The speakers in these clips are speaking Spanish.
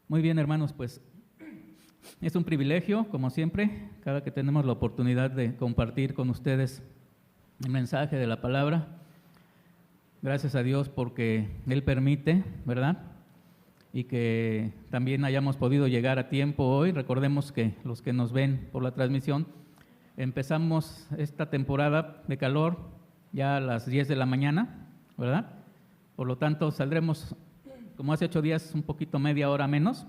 Muy bien, hermanos, pues es un privilegio, como siempre, cada que tenemos la oportunidad de compartir con ustedes el mensaje de la palabra. Gracias a Dios porque Él permite, ¿verdad? Y que también hayamos podido llegar a tiempo hoy. Recordemos que los que nos ven por la transmisión, empezamos esta temporada de calor ya a las 10 de la mañana, ¿verdad? Por lo tanto, saldremos, como hace 8 días, un poquito media hora menos.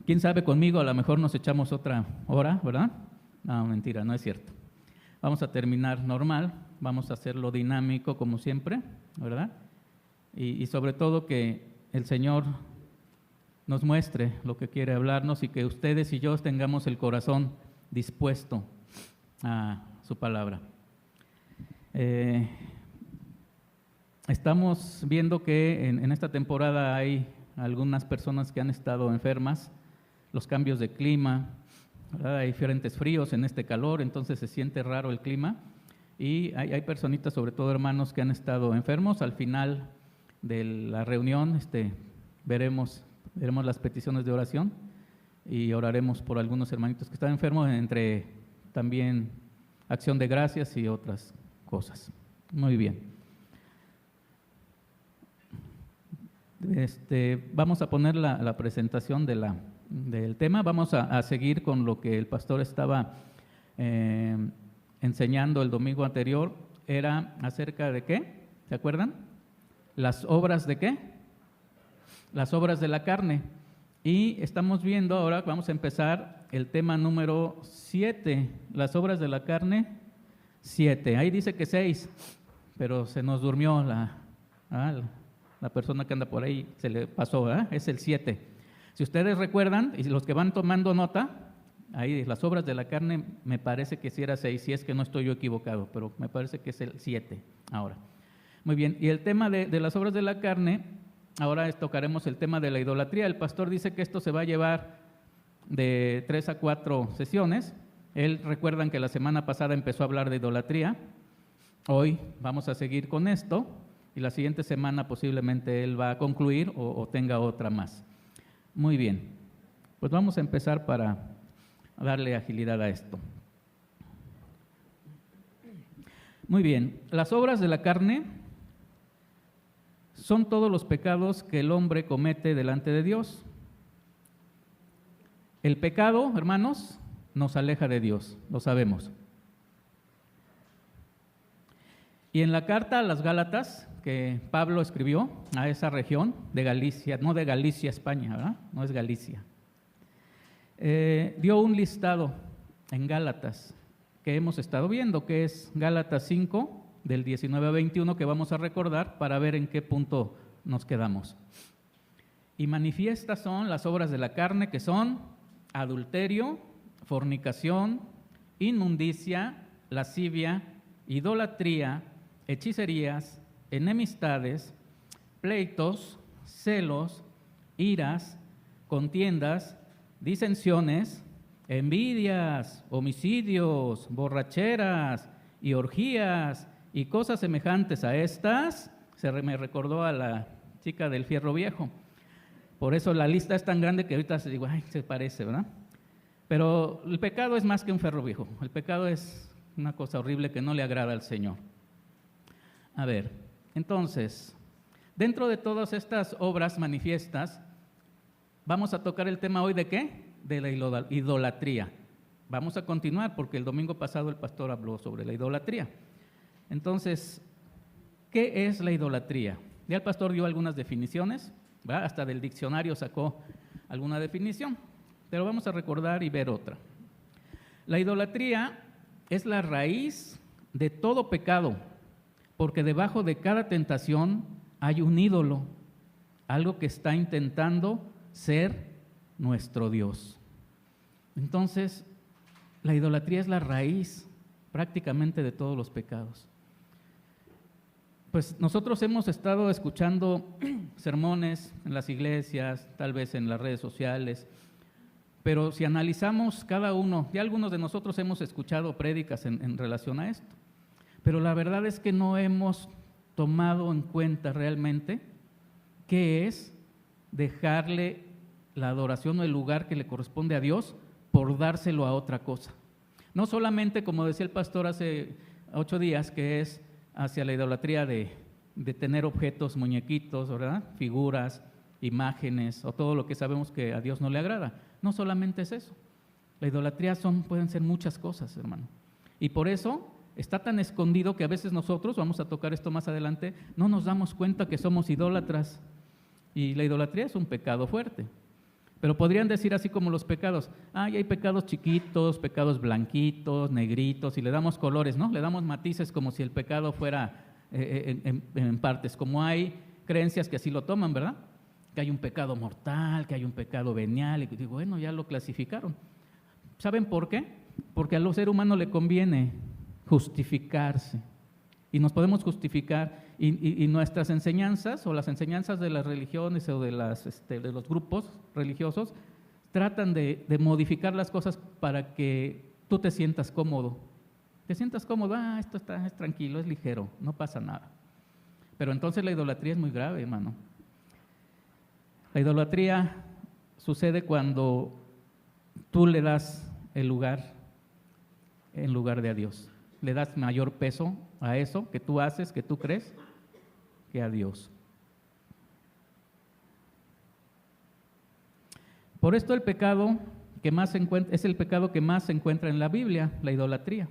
¿Quién sabe conmigo? A lo mejor nos echamos otra hora, ¿verdad? No, mentira, no es cierto. Vamos a terminar normal, vamos a hacerlo dinámico como siempre, ¿verdad? Y sobre todo que el Señor nos muestre lo que quiere hablarnos y que ustedes y yo tengamos el corazón dispuesto a su palabra. Estamos viendo que en esta temporada hay algunas personas que han estado enfermas, los cambios de clima, ¿verdad? Hay diferentes fríos en este calor, entonces se siente raro el clima y hay personitas, sobre todo hermanos, que han estado enfermos. Al final de la reunión veremos las peticiones de oración y oraremos por algunos hermanitos que están enfermos, entre también acción de gracias y otras cosas. Muy bien. Vamos a poner la presentación del tema. Vamos a seguir con lo que el pastor estaba enseñando el domingo anterior. Era acerca de ¿qué? ¿Se acuerdan? Las obras de ¿qué? Las obras de la carne. Y estamos viendo ahora, vamos a empezar el tema número 7, las obras de la carne 7. Ahí dice que 6, pero se nos durmió la persona que anda por ahí, se le pasó, es el 7. Si ustedes recuerdan, y los que van tomando nota, ahí las obras de la carne, me parece que sí era 6, si es que no estoy yo equivocado, pero me parece que es el 7 ahora. Muy bien, y el tema de las obras de la carne, ahora tocaremos el tema de la idolatría. El pastor dice que esto se va a llevar de 3 a 4 sesiones. Él, recuerdan que la semana pasada empezó a hablar de idolatría. Hoy vamos a seguir con esto. Y la siguiente semana posiblemente él va a concluir o tenga otra más. Muy bien, pues vamos a empezar para darle agilidad a esto. Muy bien, las obras de la carne son todos los pecados que el hombre comete delante de Dios. El pecado, hermanos, nos aleja de Dios, lo sabemos. Y en la carta a las Gálatas, que Pablo escribió a esa región de Galicia, no de Galicia, España, ¿verdad? No es Galicia. Dio un listado en Gálatas que hemos estado viendo, que es Gálatas 5, del 19 a 21, que vamos a recordar para ver en qué punto nos quedamos. Y manifiestas son las obras de la carne, que son adulterio, fornicación, inmundicia, lascivia, idolatría, hechicerías, enemistades, pleitos, celos, iras, contiendas, disensiones, envidias, homicidios, borracheras y orgías y cosas semejantes a estas. Me recordó a la chica del fierro viejo. Por eso la lista es tan grande que ahorita se digo, ay, se parece, ¿verdad? Pero el pecado es más que un ferro viejo. El pecado es una cosa horrible que no le agrada al Señor. A ver, entonces, dentro de todas estas obras manifiestas, vamos a tocar el tema hoy de ¿qué? De la idolatría. Vamos a continuar porque el domingo pasado el pastor habló sobre la idolatría. Entonces, ¿qué es la idolatría? Ya el pastor dio algunas definiciones, ¿verdad? Hasta del diccionario sacó alguna definición, pero vamos a recordar y ver otra. La idolatría es la raíz de todo pecado, porque debajo de cada tentación hay un ídolo, algo que está intentando ser nuestro Dios. Entonces, la idolatría es la raíz prácticamente de todos los pecados. Pues nosotros hemos estado escuchando sermones en las iglesias, tal vez en las redes sociales, pero si analizamos cada uno, ya algunos de nosotros hemos escuchado prédicas en relación a esto, pero la verdad es que no hemos tomado en cuenta realmente qué es dejarle la adoración o el lugar que le corresponde a Dios por dárselo a otra cosa. No solamente, como decía el pastor hace 8 días, que es hacia la idolatría de tener objetos, muñequitos, ¿verdad? Figuras, imágenes o todo lo que sabemos que a Dios no le agrada. No solamente es eso. La idolatría pueden ser muchas cosas, hermano. Y por eso está tan escondido que a veces nosotros, vamos a tocar esto más adelante, no nos damos cuenta que somos idólatras. Y la idolatría es un pecado fuerte. Pero podrían decir así como los pecados, hay pecados chiquitos, pecados blanquitos, negritos, y le damos colores, ¿no? Le damos matices como si el pecado fuera en partes, como hay creencias que así lo toman, ¿verdad? Que hay un pecado mortal, que hay un pecado venial, y digo, bueno, ya lo clasificaron. ¿Saben por qué? Porque al ser humano le conviene justificarse, y nos podemos justificar, y nuestras enseñanzas o las enseñanzas de las religiones o de los grupos religiosos tratan de modificar las cosas para que tú te sientas cómodo. Te sientas cómodo, esto es tranquilo, es ligero, no pasa nada. Pero entonces la idolatría es muy grave, hermano. La idolatría sucede cuando tú le das el lugar en lugar de a Dios. Le das mayor peso a eso que tú haces, que tú crees, que a Dios. Por esto el pecado que más es el pecado que más se encuentra en la Biblia, la idolatría.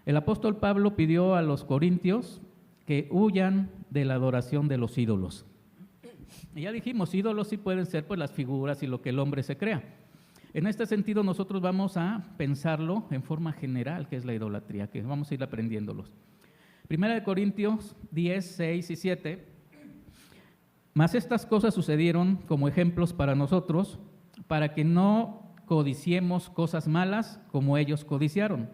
El apóstol Pablo pidió a los corintios que huyan de la adoración de los ídolos. Y ya dijimos, ídolos sí pueden ser pues las figuras y lo que el hombre se crea. En este sentido nosotros vamos a pensarlo en forma general, que es la idolatría, que vamos a ir aprendiéndolos. Primera de Corintios 10, 6 y 7. Mas estas cosas sucedieron como ejemplos para nosotros, para que no codiciemos cosas malas como ellos codiciaron.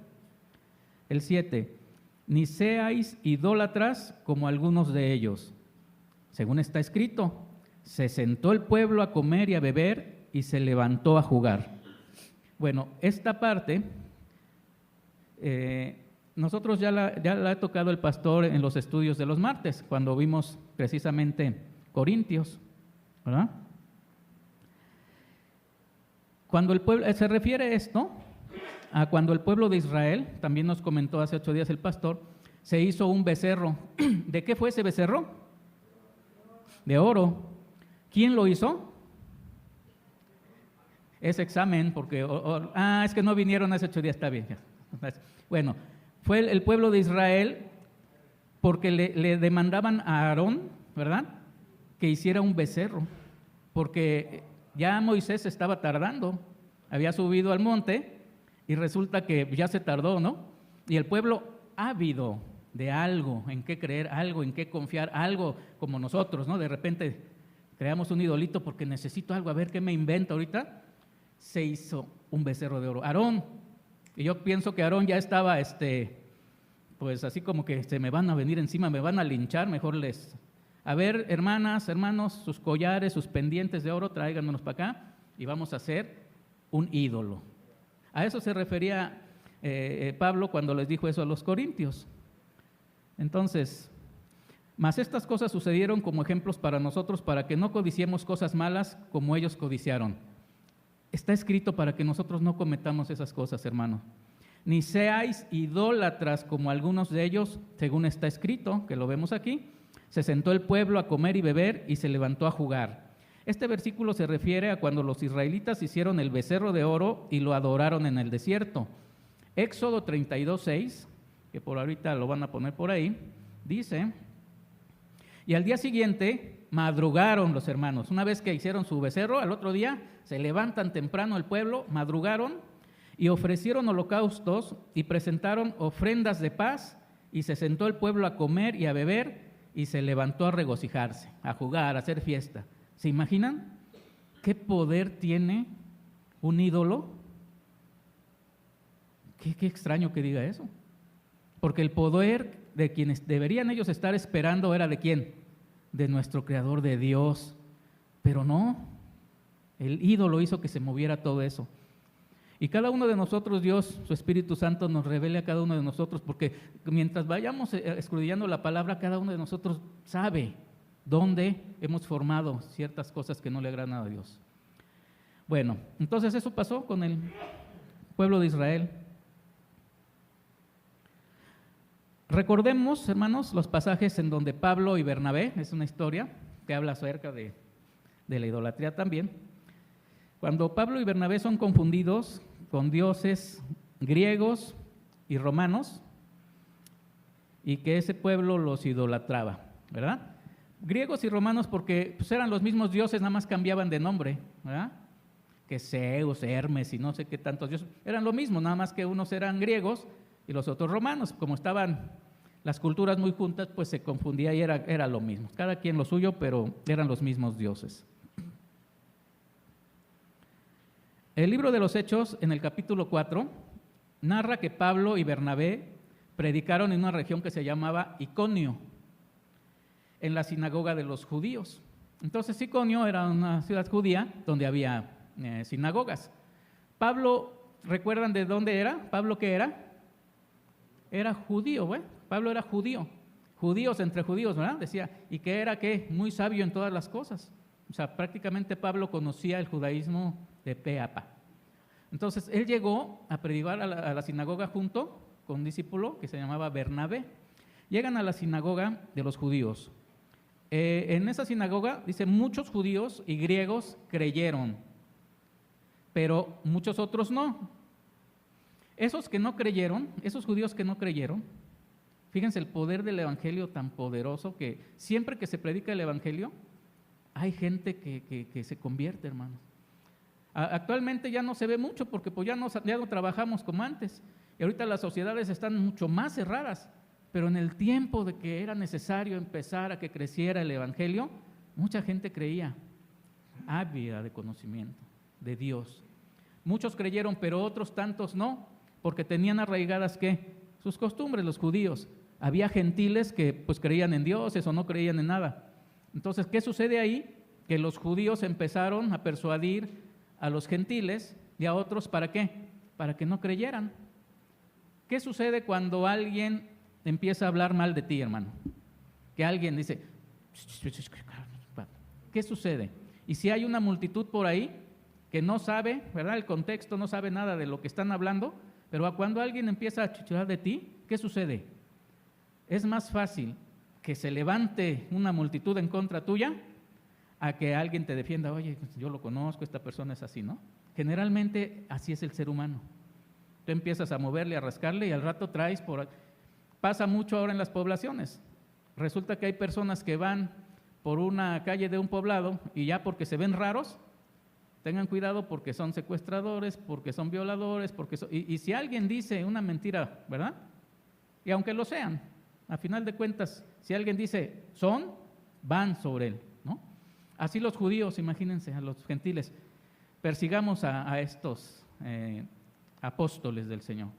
El 7. Ni seáis idólatras como algunos de ellos. Según está escrito, se sentó el pueblo a comer y a beber y se levantó a jugar. Bueno, esta parte, nosotros ya la ha tocado el pastor en los estudios de los martes, cuando vimos precisamente Corintios, ¿verdad? Cuando el pueblo, se refiere esto a cuando el pueblo de Israel, también nos comentó hace 8 días el pastor, se hizo un becerro. ¿De qué fue ese becerro? De oro. ¿Quién lo hizo? Ese examen, porque, es que no vinieron hace 8 días, está bien. Bueno, fue el pueblo de Israel porque le demandaban a Aarón, ¿verdad?, que hiciera un becerro, porque ya Moisés estaba tardando, había subido al monte y resulta que ya se tardó, ¿no? Y el pueblo ávido de algo en qué creer, algo en qué confiar, algo como nosotros, ¿no? De repente creamos un idolito porque necesito algo, a ver qué me invento ahorita. Se hizo un becerro de oro. Aarón, y yo pienso que Aarón ya estaba, pues así como que se me van a venir encima, me van a linchar, mejor a ver, hermanas, hermanos, sus collares, sus pendientes de oro, tráigannos para acá y vamos a hacer un ídolo. A eso se refería Pablo cuando les dijo eso a los corintios. Entonces, mas estas cosas sucedieron como ejemplos para nosotros, para que no codiciemos cosas malas como ellos codiciaron. Está escrito para que nosotros no cometamos esas cosas, hermano. Ni seáis idólatras como algunos de ellos, según está escrito, que lo vemos aquí. Se sentó el pueblo a comer y beber y se levantó a jugar. Este versículo se refiere a cuando los israelitas hicieron el becerro de oro y lo adoraron en el desierto. Éxodo 32:6, que por ahorita lo van a poner por ahí, dice: y al día siguiente madrugaron los hermanos. Una vez que hicieron su becerro, al otro día se levantan temprano el pueblo, madrugaron y ofrecieron holocaustos y presentaron ofrendas de paz, y se sentó el pueblo a comer y a beber y se levantó a regocijarse, a jugar, a hacer fiesta. ¿Se imaginan qué poder tiene un ídolo? Qué extraño que diga eso. Porque el poder de quienes deberían ellos estar esperando era ¿de quién? De nuestro Creador, de Dios. Pero no, el ídolo hizo que se moviera todo eso. Y cada uno de nosotros, Dios, su Espíritu Santo nos revele a cada uno de nosotros, porque mientras vayamos escudriñando la palabra, cada uno de nosotros sabe dónde hemos formado ciertas cosas que no le agradan a Dios. Bueno, entonces eso pasó con el pueblo de Israel. Recordemos, hermanos, los pasajes en donde Pablo y Bernabé, es una historia que habla acerca de la idolatría también. Cuando Pablo y Bernabé son confundidos con dioses griegos y romanos, y que ese pueblo los idolatraba, ¿verdad? Griegos y romanos porque pues, eran los mismos dioses, nada más cambiaban de nombre, ¿verdad? Que Zeus, Hermes y no sé qué tantos dioses, eran lo mismo, nada más que unos eran griegos y los otros romanos. Como estaban las culturas muy juntas, pues se confundía y era lo mismo, cada quien lo suyo, pero eran los mismos dioses. El libro de los Hechos, en el capítulo 4, narra que Pablo y Bernabé predicaron en una región que se llamaba Iconio, en la sinagoga de los judíos. Entonces Iconio era una ciudad judía donde había sinagogas. Pablo, ¿recuerdan de dónde era? ¿Pablo qué era? Era judío, ¿eh? Pablo era judío, judíos entre judíos, ¿verdad? Decía, y que era ¿qué? Muy sabio en todas las cosas. O sea, prácticamente Pablo conocía el judaísmo de pe a pa. Entonces, él llegó a predicar a la sinagoga junto con un discípulo que se llamaba Bernabé. Llegan a la sinagoga de los judíos. En esa sinagoga, dice, muchos judíos y griegos creyeron, pero muchos otros no. Esos que no creyeron, esos judíos que no creyeron, fíjense el poder del evangelio tan poderoso que siempre que se predica el evangelio, hay gente que se convierte, hermanos. Actualmente ya no se ve mucho porque pues ya no trabajamos como antes. Y ahorita las sociedades están mucho más cerradas. Pero en el tiempo de que era necesario empezar a que creciera el evangelio, mucha gente creía, ávida de conocimiento de Dios. Muchos creyeron, pero otros tantos no, porque tenían arraigadas ¿qué? Sus costumbres, los judíos. Había gentiles que pues creían en dioses o no creían en nada. Entonces, ¿qué sucede ahí? Que los judíos empezaron a persuadir a los gentiles y a otros, ¿para qué? Para que no creyeran. ¿Qué sucede cuando alguien empieza a hablar mal de ti, hermano? Que alguien dice, ¿qué sucede? Y si hay una multitud por ahí que no sabe, ¿verdad? El contexto, no sabe nada de lo que están hablando, pero cuando alguien empieza a chuchurar de ti, ¿qué sucede? Es más fácil que se levante una multitud en contra tuya a que alguien te defienda, oye, yo lo conozco, esta persona es así, ¿no? Generalmente así es el ser humano. Tú empiezas a moverle, a rascarle y al rato traes por... Pasa mucho ahora en las poblaciones. Resulta que hay personas que van por una calle de un poblado y ya porque se ven raros, tengan cuidado porque son secuestradores, porque son violadores, y si alguien dice una mentira, ¿verdad? Y aunque lo sean, a final de cuentas, si alguien dice van sobre él, ¿no? Así los judíos, imagínense, a los gentiles, persigamos a estos apóstoles del Señor.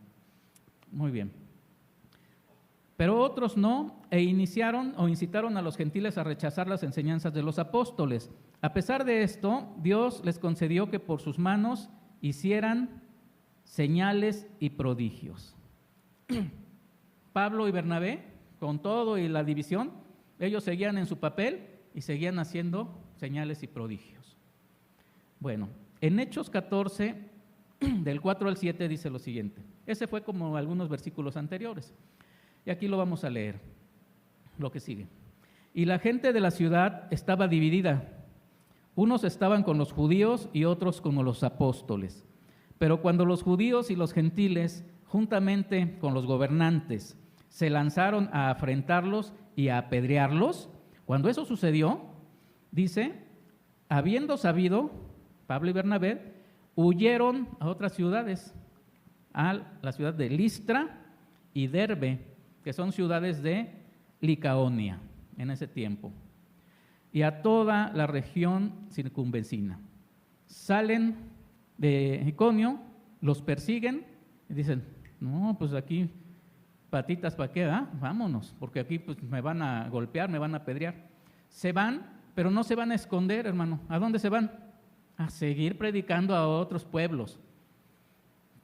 Muy bien. Pero otros no, e iniciaron o incitaron a los gentiles a rechazar las enseñanzas de los apóstoles. A pesar de esto, Dios les concedió que por sus manos hicieran señales y prodigios. Pablo y Bernabé, con todo y la división, ellos seguían en su papel y seguían haciendo señales y prodigios. Bueno, en Hechos 14, del 4 al 7 dice lo siguiente. Ese fue como algunos versículos anteriores. Y aquí lo vamos a leer, lo que sigue. Y la gente de la ciudad estaba dividida. Unos estaban con los judíos y otros con los apóstoles. Pero cuando los judíos y los gentiles, juntamente con los gobernantes, se lanzaron a afrentarlos y a apedrearlos, cuando eso sucedió, dice, habiendo sabido, Pablo y Bernabé huyeron a otras ciudades, a la ciudad de Listra y Derbe, que son ciudades de Licaonia en ese tiempo, y a toda la región circunvecina. Salen de Iconio, los persiguen y dicen, no, pues aquí patitas para qué, vámonos, porque aquí pues me van a golpear, me van a apedrear. Se van, pero no se van a esconder, hermano. ¿A dónde se van? A seguir predicando a otros pueblos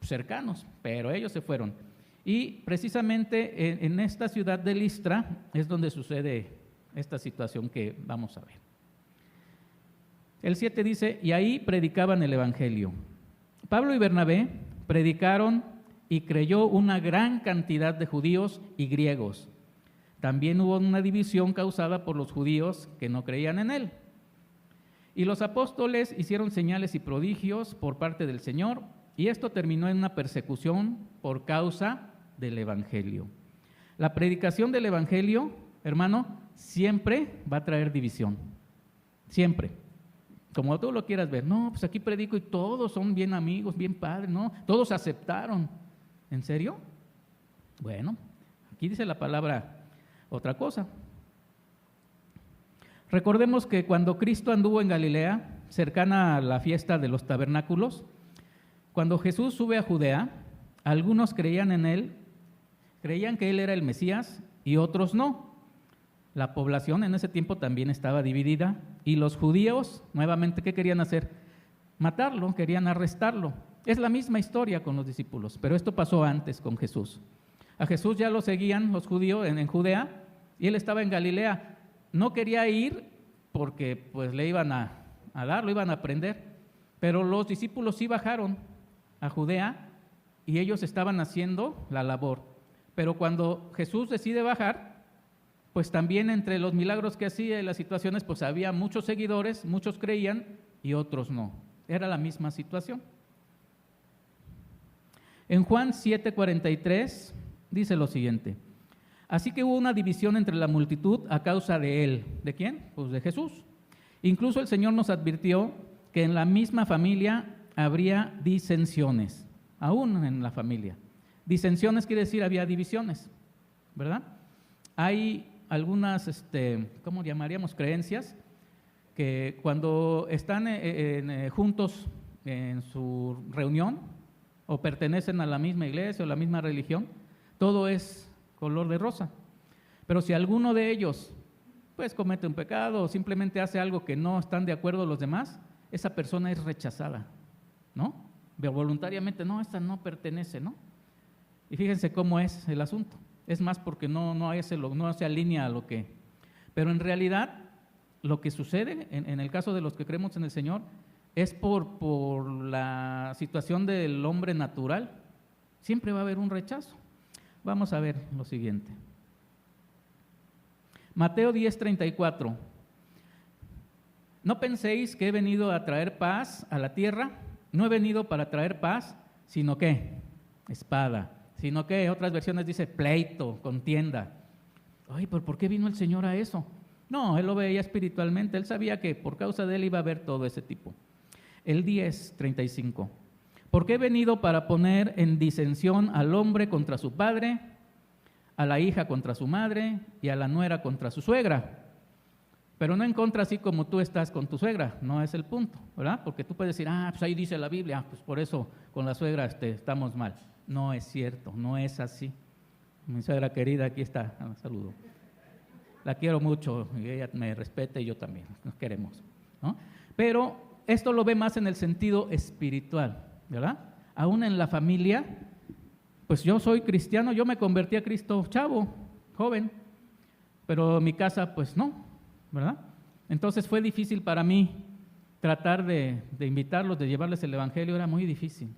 cercanos, pero ellos se fueron. Y precisamente en esta ciudad de Listra es donde sucede esta situación que vamos a ver. El 7 dice, y ahí predicaban el Evangelio. Pablo y Bernabé predicaron y creyó una gran cantidad de judíos y griegos. También hubo una división causada por los judíos que no creían en él. Y los apóstoles hicieron señales y prodigios por parte del Señor, y esto terminó en una persecución por causa del Evangelio. La predicación del Evangelio, hermano, siempre va a traer división. Siempre. Como tú lo quieras ver. No, pues aquí predico y todos son bien amigos, bien padres, ¿no? Todos aceptaron. ¿En serio? Bueno, aquí dice la palabra otra cosa. Recordemos que cuando Cristo anduvo en Galilea, cercana a la fiesta de los tabernáculos, cuando Jesús sube a Judea, algunos creían en él, creían que él era el Mesías y otros no. La población en ese tiempo también estaba dividida y los judíos, nuevamente, ¿qué querían hacer? Matarlo, querían arrestarlo. Es la misma historia con los discípulos, pero esto pasó antes con Jesús. A Jesús ya lo seguían los judíos en Judea y él estaba en Galilea. No quería ir porque pues le iban a dar, lo iban a prender, pero los discípulos sí bajaron a Judea y ellos estaban haciendo la labor. Pero cuando Jesús decide bajar, pues también entre los milagros que hacía y las situaciones, pues había muchos seguidores, muchos creían y otros no. Era la misma situación. En Juan 7:43 dice lo siguiente: así que hubo una división entre la multitud a causa de él. ¿De quién? Pues de Jesús. Incluso el Señor nos advirtió que en la misma familia habría disensiones, aún en la familia. Disensiones quiere decir había divisiones, ¿verdad? Hay algunas, ¿cómo llamaríamos? Creencias que cuando están juntos en su reunión o pertenecen a la misma iglesia o la misma religión, todo es color de rosa. Pero si alguno de ellos pues comete un pecado o simplemente hace algo que no están de acuerdo los demás, esa persona es rechazada, ¿no? Voluntariamente, no, esta no pertenece, ¿no? Y fíjense cómo es el asunto. Es más porque no se alinea a lo que… Pero en realidad, lo que sucede en el caso de los que creemos en el Señor es por la situación del hombre natural. Siempre va a haber un rechazo. Vamos a ver lo siguiente. Mateo 10:34. No penséis que he venido a traer paz a la tierra. No he venido para traer paz, sino ¿qué? Espada. Sino que otras versiones dice pleito, contienda. Ay, ¿pero por qué vino el Señor a eso? No, él lo veía espiritualmente. Él sabía que por causa de él iba a haber todo ese tipo. El 10:35. Porque he venido para poner en disensión al hombre contra su padre, a la hija contra su madre y a la nuera contra su suegra. Pero no en contra así como tú estás con tu suegra, no es el punto, ¿verdad? Porque tú puedes decir, pues ahí dice la Biblia, pues por eso con la suegra estamos mal. No es cierto, no es así. Mi suegra querida aquí está, saludo. La quiero mucho y ella me respeta y yo también, nos queremos, ¿no? Pero esto lo ve más en el sentido espiritual, ¿verdad? Aún en la familia, pues yo soy cristiano, yo me convertí a Cristo chavo, joven, pero en mi casa pues no, ¿verdad? Entonces fue difícil para mí tratar de invitarlos, de llevarles el evangelio, era muy difícil.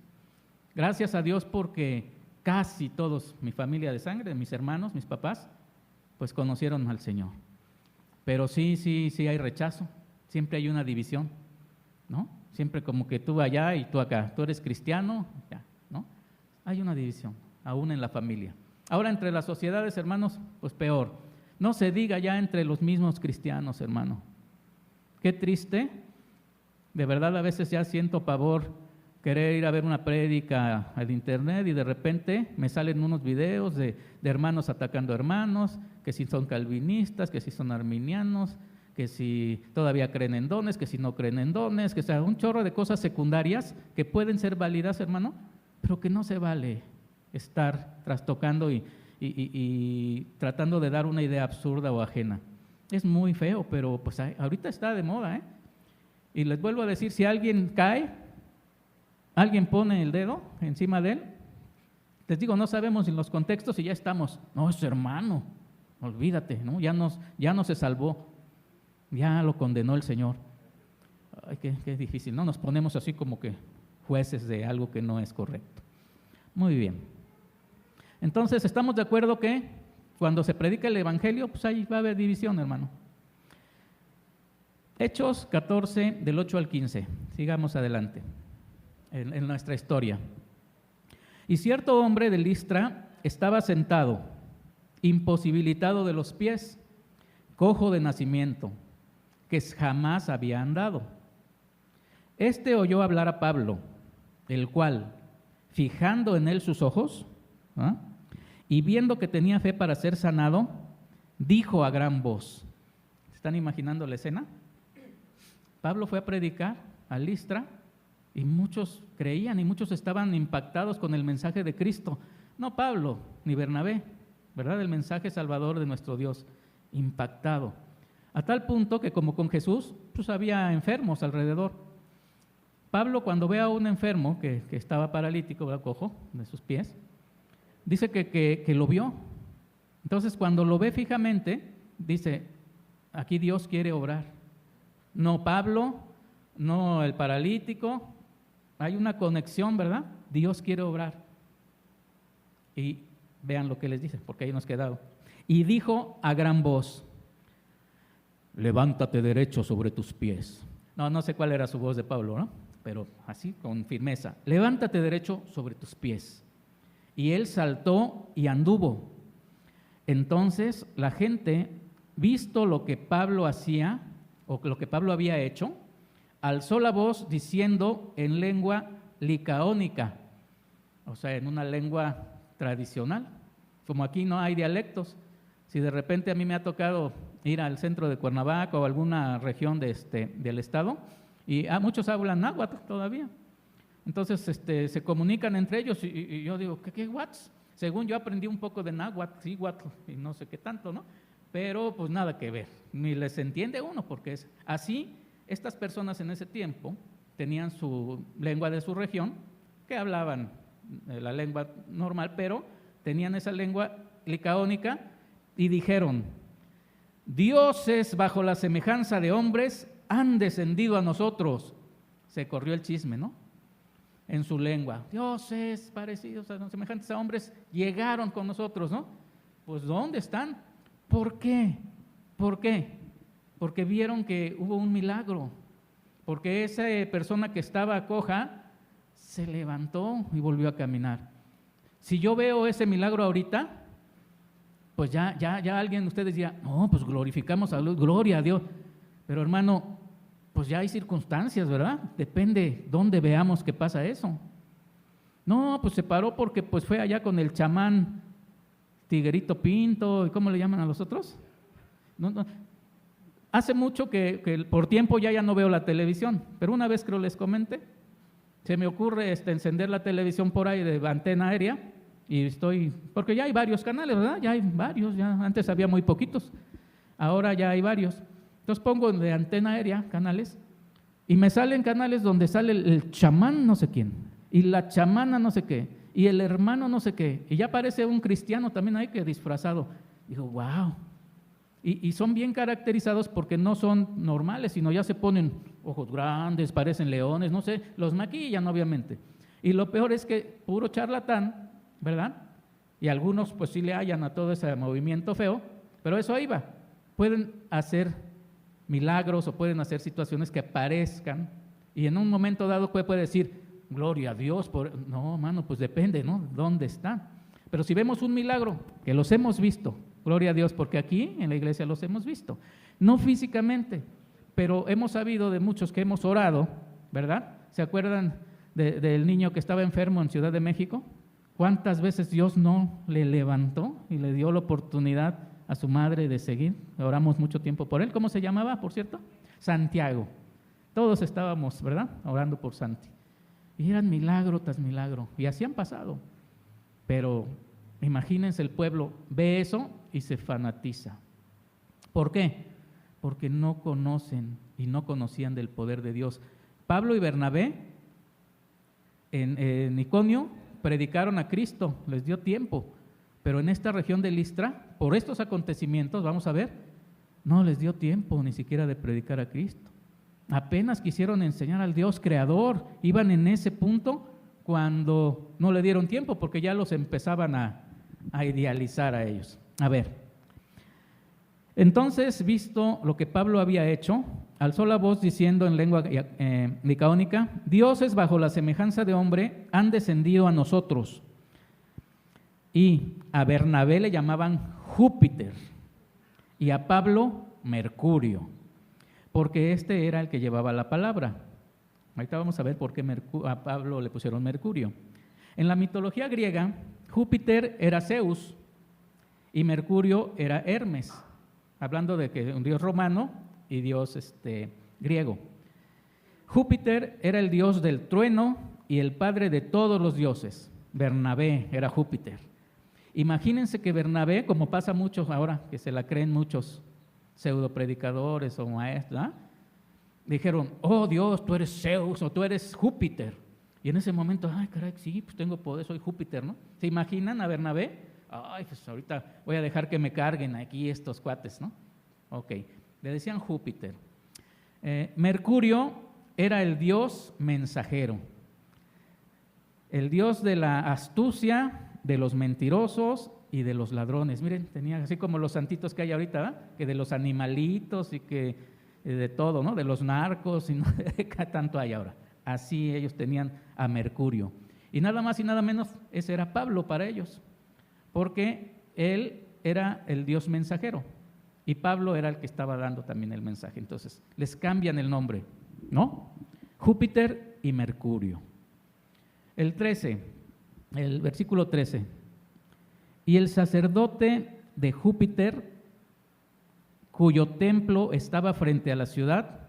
Gracias a Dios porque casi todos, mi familia de sangre, mis hermanos, mis papás, pues conocieron al Señor. Pero sí hay rechazo, siempre hay una división, ¿no? Siempre como que tú allá y tú acá, tú eres cristiano, ya, ¿no? Hay una división, aún en la familia. Ahora entre las sociedades, hermanos, pues peor. No se diga ya entre los mismos cristianos, hermano. Qué triste, de verdad a veces ya siento pavor querer ir a ver una prédica al internet y de repente me salen unos videos de hermanos atacando a hermanos, que si son calvinistas, que si son arminianos, que si todavía creen en dones, que si no creen en dones, que sea un chorro de cosas secundarias que pueden ser válidas, hermano, pero que no se vale estar trastocando y tratando de dar una idea absurda o ajena. Es muy feo, pero pues ahorita está de moda, ¿eh? Y les vuelvo a decir, si alguien cae, alguien pone el dedo encima de él, les digo, no sabemos en los contextos y ya estamos, no, es hermano, olvídate, ¿no? Ya no se salvó, ya lo condenó el Señor. Ay, qué difícil, ¿no? Nos ponemos así como que jueces de algo que no es correcto. Muy bien. Entonces, ¿estamos de acuerdo que cuando se predica el Evangelio, pues ahí va a haber división, hermano? Hechos 14, del 8 al 15. Sigamos adelante en nuestra historia. Y cierto hombre de Listra estaba sentado, imposibilitado de los pies, cojo de nacimiento, que jamás había andado. Este oyó hablar a Pablo, el cual, fijando en él sus ojos, y viendo que tenía fe para ser sanado, dijo a gran voz. ¿Están imaginando la escena? Pablo fue a predicar a Listra y muchos creían y muchos estaban impactados con el mensaje de Cristo. No Pablo ni Bernabé, ¿verdad? El mensaje salvador de nuestro Dios, impactado. A tal punto que como con Jesús, pues había enfermos alrededor. Pablo, cuando ve a un enfermo que estaba paralítico, ¿verdad? Cojo de sus pies, dice que lo vio. Entonces, cuando lo ve fijamente, dice, aquí Dios quiere obrar. No Pablo, no el paralítico, hay una conexión, ¿verdad? Dios quiere obrar. Y vean lo que les dice, porque ahí nos quedamos. Y dijo a gran voz, levántate derecho sobre tus pies. No sé cuál era su voz de Pablo, ¿no? Pero así, con firmeza. Levántate derecho sobre tus pies. Y él saltó y anduvo. Entonces la gente, visto lo que Pablo hacía, o lo que Pablo había hecho, alzó la voz diciendo en lengua licaónica, o sea, en una lengua tradicional. Como aquí no hay dialectos, si de repente a mí me ha tocado ir al centro de Cuernavaca o alguna región del estado, y muchos hablan náhuatl todavía. Entonces se comunican entre ellos y yo digo, ¿qué whats? Según yo aprendí un poco de náhuatl, sí, y no sé qué tanto, ¿no? Pero pues nada que ver, ni les entiende uno, porque es así. Estas personas en ese tiempo tenían su lengua de su región, que hablaban la lengua normal, pero tenían esa lengua licaónica y dijeron, dioses bajo la semejanza de hombres han descendido a nosotros. Se corrió el chisme, ¿no? En su lengua, dioses parecidos a semejantes a hombres llegaron con nosotros, ¿no? Pues ¿dónde están? ¿Por qué? ¿Por qué? Porque vieron que hubo un milagro, porque esa persona que estaba coja se levantó y volvió a caminar. Si yo veo ese milagro ahorita, pues ya alguien de ustedes dirá, no, pues glorificamos a Dios, gloria a Dios. Pero hermano, pues ya hay circunstancias, ¿verdad? Depende dónde veamos que pasa eso. No, pues se paró porque pues fue allá con el chamán Tiguerito Pinto, ¿y cómo le llaman a los otros? No. Hace mucho que por tiempo ya no veo la televisión, pero una vez creo les comenté, se me ocurre encender la televisión por ahí de antena aérea y porque ya hay varios canales, ¿verdad? Ya hay varios, ya antes había muy poquitos, ahora ya hay varios. Entonces pongo de antena aérea canales y me salen canales donde sale el chamán no sé quién y la chamana no sé qué y el hermano no sé qué y ya aparece un cristiano también ahí que disfrazado. Digo, wow. Y son bien caracterizados porque no son normales, sino ya se ponen ojos grandes, parecen leones, no sé, los maquillan obviamente. Y lo peor es que puro charlatán, ¿verdad? Y algunos pues sí le hallan a todo ese movimiento feo, pero eso ahí va. Pueden hacer milagros o pueden hacer situaciones que aparezcan y en un momento dado puede decir, gloria a Dios, no, mano, pues depende, ¿no? ¿Dónde está? Pero si vemos un milagro, que los hemos visto, gloria a Dios, porque aquí en la iglesia los hemos visto, no físicamente, pero hemos sabido de muchos que hemos orado, ¿verdad? ¿Se acuerdan del niño que estaba enfermo en Ciudad de México? ¿Cuántas veces Dios no le levantó y le dio la oportunidad a su madre de seguir? Oramos mucho tiempo por él. ¿Cómo se llamaba, por cierto? Santiago. Todos estábamos, ¿verdad?, orando por Santi. Y eran milagro tras milagro, y así han pasado. Pero imagínense, el pueblo ve eso y se fanatiza. ¿Por qué? Porque no conocen y no conocían del poder de Dios. Pablo y Bernabé en Iconio predicaron a Cristo, les dio tiempo, pero en esta región de Listra, por estos acontecimientos, vamos a ver, no les dio tiempo ni siquiera de predicar a Cristo. Apenas quisieron enseñar al Dios creador, iban en ese punto cuando no le dieron tiempo porque ya los empezaban a idealizar a ellos. A ver, entonces, visto lo que Pablo había hecho, alzó la voz diciendo en lengua licaónica: dioses bajo la semejanza de hombre han descendido a nosotros. Y a Bernabé le llamaban Júpiter y a Pablo Mercurio, porque este era el que llevaba la palabra. Ahorita vamos a ver por qué a Pablo le pusieron Mercurio. En la mitología griega, Júpiter era Zeus y Mercurio era Hermes, hablando de que un dios romano y dios griego. Júpiter era el dios del trueno y el padre de todos los dioses. Bernabé era Júpiter. Imagínense que Bernabé, como pasa mucho ahora, que se la creen muchos pseudopredicadores o maestros, dijeron: oh Dios, tú eres Zeus o tú eres Júpiter. Y en ese momento, ay caray, sí, pues tengo poder, soy Júpiter, ¿no? ¿Se imaginan a Bernabé? Ay, pues ahorita voy a dejar que me carguen aquí estos cuates, ¿no? Ok, le decían Júpiter. Mercurio era el dios mensajero, el dios de la astucia, de los mentirosos y de los ladrones. Miren, tenía así como los santitos que hay ahorita, ¿verdad? Que de los animalitos y que de todo, ¿no? De los narcos y no de qué tanto hay ahora. Así ellos tenían a Mercurio. Y nada más y nada menos, ese era Pablo para ellos, porque él era el dios mensajero y Pablo era el que estaba dando también el mensaje. Entonces, les cambian el nombre, ¿no? Júpiter y Mercurio. El versículo 13. Y el sacerdote de Júpiter, cuyo templo estaba frente a la ciudad,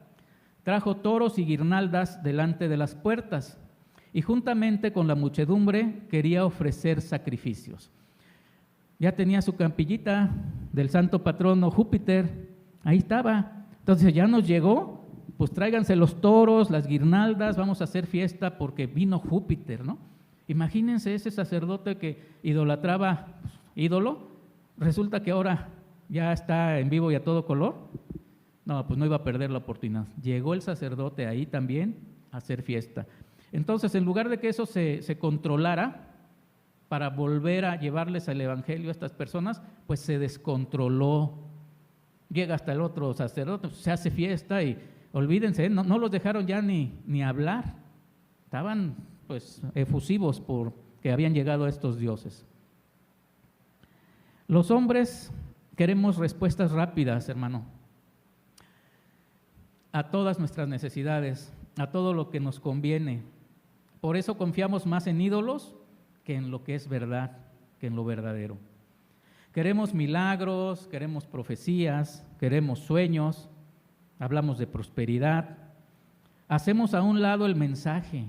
trajo toros y guirnaldas delante de las puertas, y juntamente con la muchedumbre quería ofrecer sacrificios. Ya tenía su campillita del santo patrono Júpiter, ahí estaba. Entonces ya nos llegó, pues tráiganse los toros, las guirnaldas, vamos a hacer fiesta porque vino Júpiter, ¿no? Imagínense ese sacerdote que idolatraba ídolo, resulta que ahora ya está en vivo y a todo color. No, pues no iba a perder la oportunidad. Llegó el sacerdote ahí también a hacer fiesta. Entonces, en lugar de que eso se controlara para volver a llevarles el evangelio a estas personas, pues se descontroló. Llega hasta el otro sacerdote, se hace fiesta y olvídense, no los dejaron ya ni hablar. Estaban pues efusivos porque habían llegado a estos dioses. Los hombres queremos respuestas rápidas, hermano, a todas nuestras necesidades, a todo lo que nos conviene. Por eso confiamos más en ídolos que en lo que es verdad, que en lo verdadero. Queremos milagros, queremos profecías, queremos sueños, hablamos de prosperidad. Hacemos a un lado el mensaje,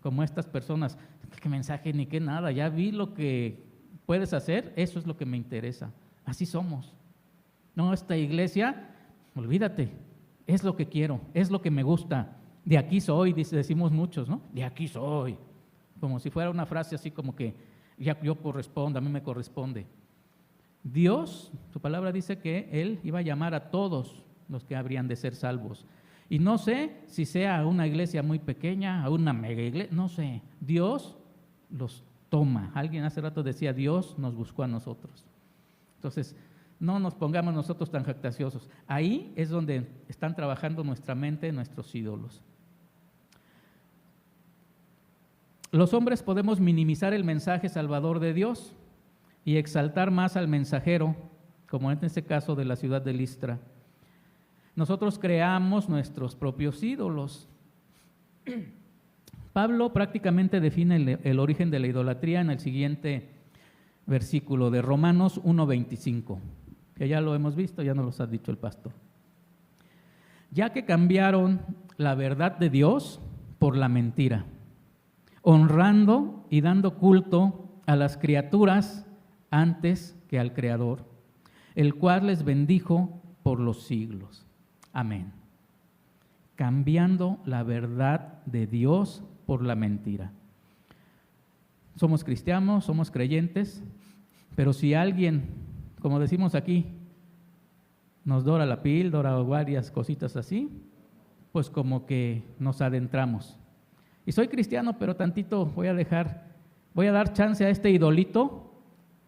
como estas personas. ¿Qué mensaje ni qué nada? Ya vi lo que puedes hacer, eso es lo que me interesa. Así somos. No, esta iglesia, olvídate, es lo que quiero, es lo que me gusta. De aquí soy, decimos muchos, ¿no? De aquí soy. Como si fuera una frase así como que ya yo correspondo, a mí me corresponde. Dios, su palabra dice que Él iba a llamar a todos los que habrían de ser salvos. Y no sé si sea una iglesia muy pequeña, a una mega iglesia, no sé. Dios los toma. Alguien hace rato decía, Dios nos buscó a nosotros. Entonces, no nos pongamos nosotros tan jactanciosos. Ahí es donde están trabajando nuestra mente, nuestros ídolos. Los hombres podemos minimizar el mensaje salvador de Dios y exaltar más al mensajero, como en este caso de la ciudad de Listra. Nosotros creamos nuestros propios ídolos. Pablo prácticamente define el origen de la idolatría en el siguiente versículo de Romanos 1:25, que ya lo hemos visto, ya nos lo ha dicho el pastor. Ya que cambiaron la verdad de Dios por la mentira, honrando y dando culto a las criaturas antes que al Creador, el cual les bendijo por los siglos. Amén. Cambiando la verdad de Dios por la mentira. Somos cristianos, somos creyentes, pero si alguien, como decimos aquí, nos dora la píldora o varias cositas así, pues como que nos adentramos. Y soy cristiano, pero tantito voy a dar chance a este idolito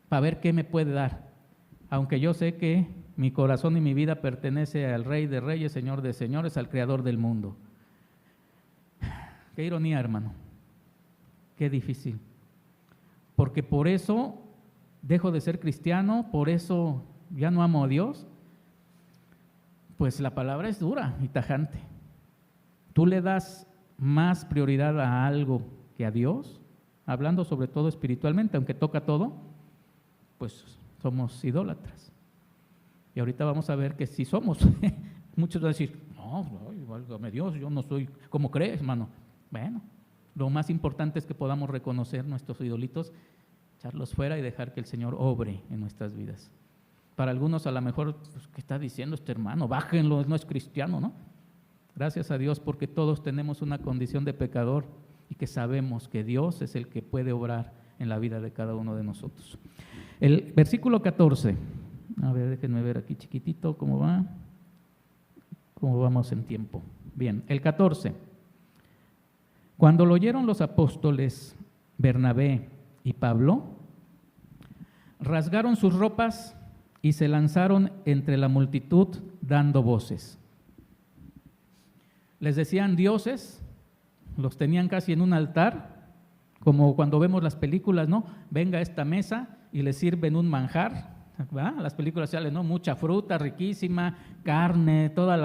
para ver qué me puede dar. Aunque yo sé que mi corazón y mi vida pertenece al Rey de Reyes, Señor de Señores, al Creador del mundo. Qué ironía, hermano. Qué difícil. Porque por eso dejo de ser cristiano, por eso ya no amo a Dios. Pues la palabra es dura y tajante. Tú le das más prioridad a algo que a Dios, hablando sobre todo espiritualmente, aunque toca todo, pues somos idólatras. Y ahorita vamos a ver que sí somos. Muchos van a decir, no, válgame Dios, yo no soy como crees, hermano. Bueno, lo más importante es que podamos reconocer nuestros idolitos, echarlos fuera y dejar que el Señor obre en nuestras vidas. Para algunos a lo mejor, pues, ¿qué está diciendo este hermano? Bájenlo, no es cristiano, ¿no? Gracias a Dios porque todos tenemos una condición de pecador y que sabemos que Dios es el que puede obrar en la vida de cada uno de nosotros. El versículo 14, a ver, déjenme ver aquí chiquitito cómo va, cómo vamos en tiempo. Bien, el 14. Cuando lo oyeron los apóstoles Bernabé y Pablo, rasgaron sus ropas y se lanzaron entre la multitud dando voces. Les decían dioses, los tenían casi en un altar, como cuando vemos las películas, ¿no? Venga a esta mesa y les sirven un manjar, ¿verdad? Las películas salen, ¿no? Mucha fruta riquísima, carne, toda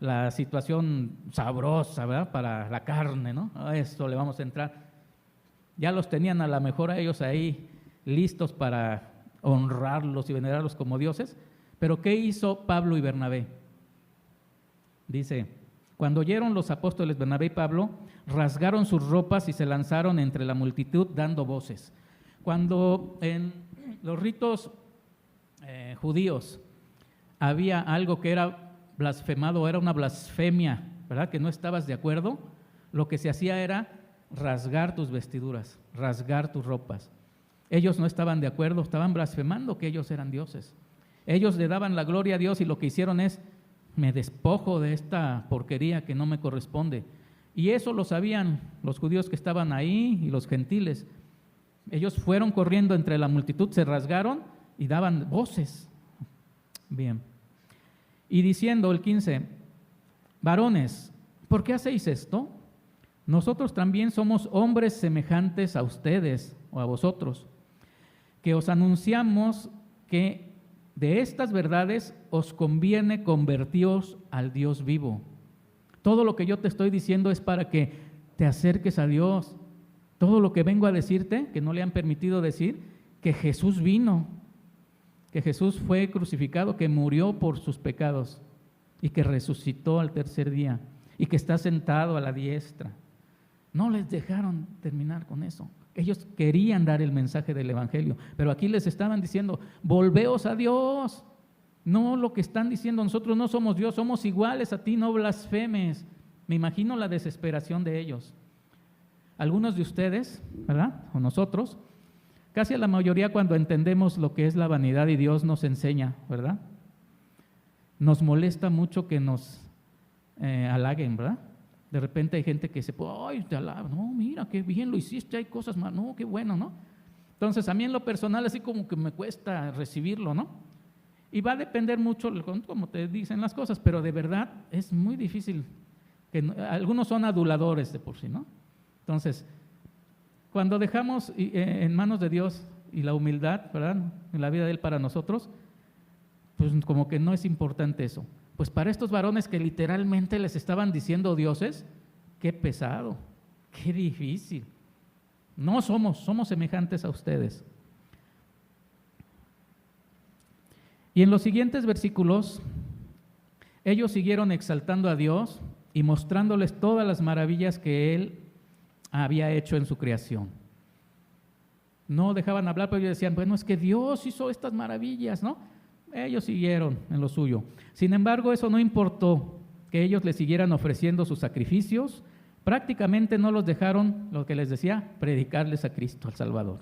la situación sabrosa, ¿verdad? Para la carne, ¿no? A esto le vamos a entrar. Ya los tenían a lo mejor a ellos ahí listos para honrarlos y venerarlos como dioses, pero ¿qué hizo Pablo y Bernabé? Dice, cuando oyeron los apóstoles Bernabé y Pablo, rasgaron sus ropas y se lanzaron entre la multitud dando voces. Cuando en los ritos judíos había algo que era blasfemado, era una blasfemia, ¿verdad? Que no estabas de acuerdo, lo que se hacía era rasgar tus vestiduras, rasgar tus ropas. Ellos no estaban de acuerdo, estaban blasfemando que ellos eran dioses. Ellos le daban la gloria a Dios y lo que hicieron es, me despojo de esta porquería que no me corresponde. Y eso lo sabían los judíos que estaban ahí y los gentiles. Ellos fueron corriendo entre la multitud, se rasgaron y daban voces. Bien. Y diciendo el 15, varones, ¿por qué hacéis esto? Nosotros también somos hombres semejantes a ustedes o a vosotros, que os anunciamos que de estas verdades os conviene convertiros al Dios vivo. Todo lo que yo te estoy diciendo es para que te acerques a Dios. Todo lo que vengo a decirte, que no le han permitido decir, que Jesús vino, que Jesús fue crucificado, que murió por sus pecados y que resucitó al tercer día y que está sentado a la diestra. No les dejaron terminar con eso. Ellos querían dar el mensaje del Evangelio, pero aquí les estaban diciendo, volveos a Dios. No lo que están diciendo, nosotros no somos Dios, somos iguales a ti, no blasfemes. Me imagino la desesperación de ellos. Algunos de ustedes, ¿verdad? O nosotros, casi a la mayoría cuando entendemos lo que es la vanidad y Dios nos enseña, ¿verdad? Nos molesta mucho que nos halaguen, ¿verdad? De repente hay gente que se ay, te alaba, no, mira, qué bien lo hiciste, hay cosas más, no, qué bueno, ¿no? Entonces, a mí en lo personal así como que me cuesta recibirlo, ¿no? Y va a depender mucho, como te dicen las cosas, pero de verdad es muy difícil. Algunos son aduladores de por sí, ¿no? Entonces, cuando dejamos en manos de Dios y la humildad, ¿verdad? En la vida de Él para nosotros, pues como que no es importante eso. Pues para estos varones que literalmente les estaban diciendo dioses, qué pesado, qué difícil. No somos semejantes a ustedes. Y en los siguientes versículos, ellos siguieron exaltando a Dios y mostrándoles todas las maravillas que Él había hecho en su creación. No dejaban hablar, pero ellos decían, bueno, es que Dios hizo estas maravillas, ¿no? Ellos siguieron en lo suyo. Sin embargo, eso no importó, que ellos le siguieran ofreciendo sus sacrificios. Prácticamente no los dejaron, lo que les decía, predicarles a Cristo, al Salvador.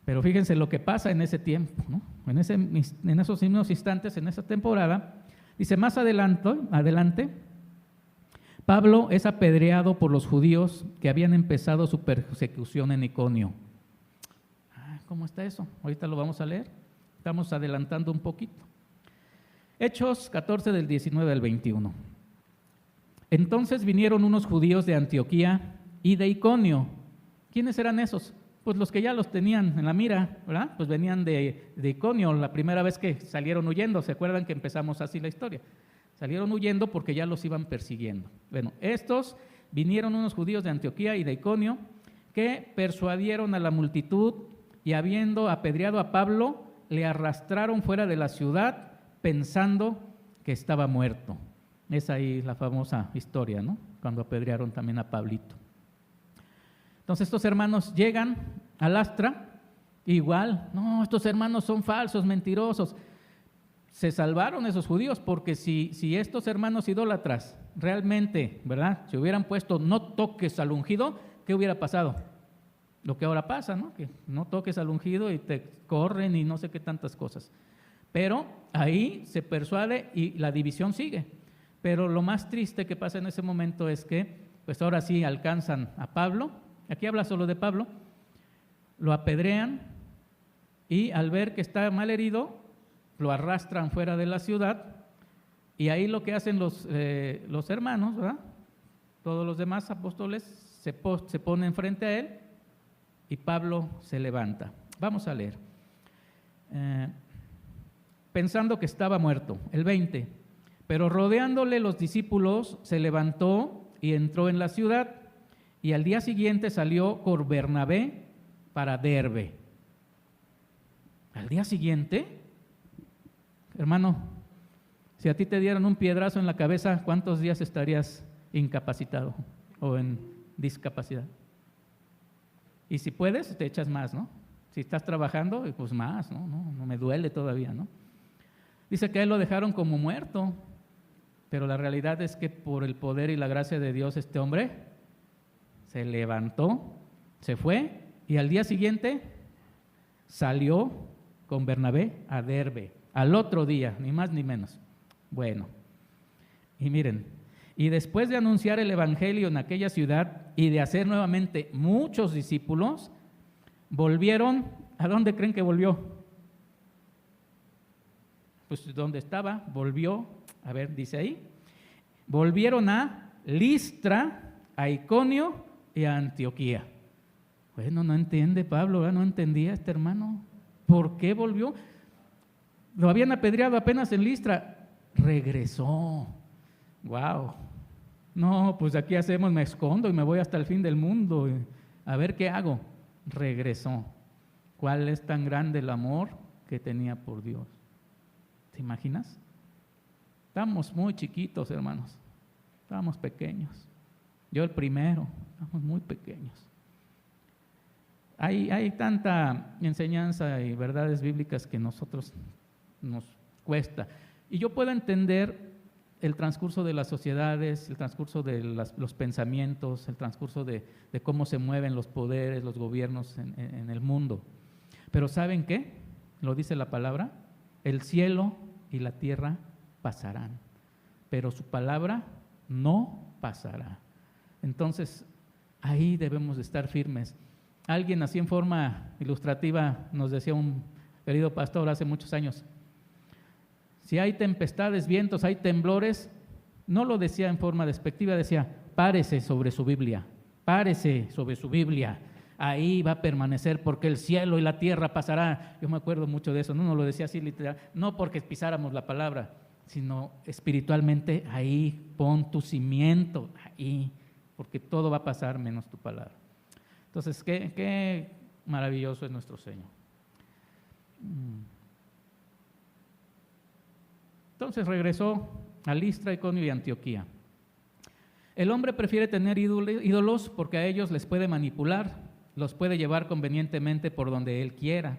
Pero fíjense lo que pasa en ese tiempo, ¿no? En esos mismos instantes, en esa temporada, dice más adelante, Pablo es apedreado por los judíos que habían empezado su persecución en Iconio. ¿Cómo está eso? Ahorita lo vamos a leer. Estamos adelantando un poquito. Hechos 14 del 19 al 21. Entonces vinieron unos judíos de Antioquía y de Iconio. ¿Quiénes eran esos? Pues los que ya los tenían en la mira, ¿verdad? Pues venían de Iconio la primera vez que salieron huyendo. ¿Se acuerdan que empezamos así la historia? Salieron huyendo porque ya los iban persiguiendo. Bueno, estos vinieron unos judíos de Antioquía y de Iconio que persuadieron a la multitud y habiendo apedreado a Pablo, le arrastraron fuera de la ciudad pensando que estaba muerto. Es ahí la famosa historia, ¿no? Cuando apedrearon también a Pablito. Entonces estos hermanos llegan a Lastra, igual, no, estos hermanos son falsos, mentirosos. Se salvaron esos judíos porque si estos hermanos idólatras realmente, ¿verdad?, se hubieran puesto no toques al ungido, ¿qué hubiera pasado? Lo que ahora pasa, ¿no? Que no toques al ungido y te corren y no sé qué tantas cosas. Pero ahí se persuade y la división sigue. Pero lo más triste que pasa en ese momento es que, pues ahora sí alcanzan a Pablo, aquí habla solo de Pablo, lo apedrean y al ver que está mal herido, lo arrastran fuera de la ciudad y ahí lo que hacen los hermanos, ¿verdad?, todos los demás apóstoles se ponen frente a él y Pablo se levanta. Vamos a leer. Pensando que estaba muerto, el 20. Pero rodeándole los discípulos, se levantó y entró en la ciudad, y al día siguiente salió con Bernabé para Derbe. ¿Al día siguiente? Hermano, si a ti te dieran un piedrazo en la cabeza, ¿cuántos días estarías incapacitado o en discapacidad? Y si puedes, te echas más, ¿no? Si estás trabajando, pues más, ¿no? No me duele todavía, ¿no? Dice que a él lo dejaron como muerto, pero la realidad es que por el poder y la gracia de Dios este hombre se levantó, se fue y al día siguiente salió con Bernabé a Derbe, al otro día, ni más ni menos. Bueno, y miren, y después de anunciar el evangelio en aquella ciudad y de hacer nuevamente muchos discípulos, volvieron, ¿a dónde creen que volvió? Pues donde estaba, volvió, a ver, dice ahí, volvieron a Listra, a Iconio y a Antioquía. Bueno, no entiende Pablo, ¿verdad? No entendía este hermano. ¿Por qué volvió? Lo habían apedreado apenas en Listra, regresó. Wow. No, pues aquí hacemos, me escondo y me voy hasta el fin del mundo. A ver qué hago. Regresó. ¿Cuál es tan grande el amor que tenía por Dios? ¿Te imaginas? Estamos muy chiquitos, hermanos. Estamos pequeños. Yo el primero, estamos muy pequeños. Hay tanta enseñanza y verdades bíblicas que nosotros nos cuesta. Y yo puedo entender el transcurso de las sociedades, el transcurso de los pensamientos, el transcurso de cómo se mueven los poderes, los gobiernos en el mundo. Pero ¿saben qué? Lo dice la palabra, el cielo y la tierra pasarán, pero su palabra no pasará. Entonces, ahí debemos de estar firmes. Alguien así en forma ilustrativa nos decía un querido pastor hace muchos años, si hay tempestades, vientos, hay temblores, no lo decía en forma despectiva, decía, párese sobre su Biblia, párese sobre su Biblia, ahí va a permanecer porque el cielo y la tierra pasará. Yo me acuerdo mucho de eso, no lo decía así literal, no porque pisáramos la palabra, sino espiritualmente ahí pon tu cimiento, ahí, porque todo va a pasar menos tu palabra. Entonces, qué maravilloso es nuestro Señor. Entonces regresó a Listra, Iconio y Antioquía. El hombre prefiere tener ídolos porque a ellos les puede manipular, los puede llevar convenientemente por donde él quiera.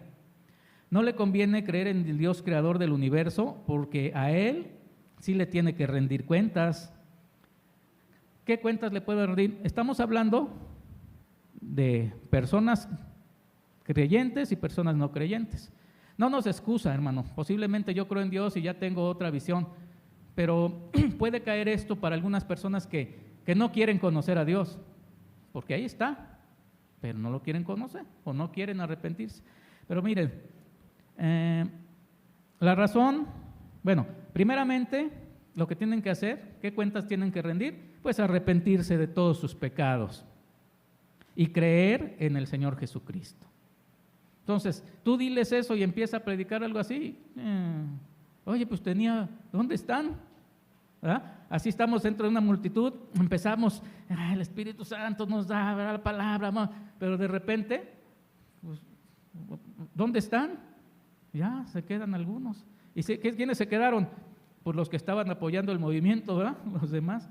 No le conviene creer en el Dios creador del universo porque a él sí le tiene que rendir cuentas. ¿Qué cuentas le puede rendir? Estamos hablando de personas creyentes y personas no creyentes. No nos excusa, hermano. Posiblemente yo creo en Dios y ya tengo otra visión, pero puede caer esto para algunas personas que que no quieren conocer a Dios, porque ahí está, pero no lo quieren conocer o no quieren arrepentirse. Pero miren, la razón, bueno, primeramente lo que tienen que hacer, ¿qué cuentas tienen que rendir? Pues arrepentirse de todos sus pecados y creer en el Señor Jesucristo. Entonces, tú diles eso y empieza a predicar algo así. Oye, pues ¿dónde están? ¿Verdad? Así estamos dentro de una multitud, empezamos, el Espíritu Santo nos da, ¿verdad?, la palabra, pero de repente, pues, ¿dónde están? Ya se quedan algunos. ¿Y quiénes se quedaron? Pues los que estaban apoyando el movimiento, ¿verdad? Los demás.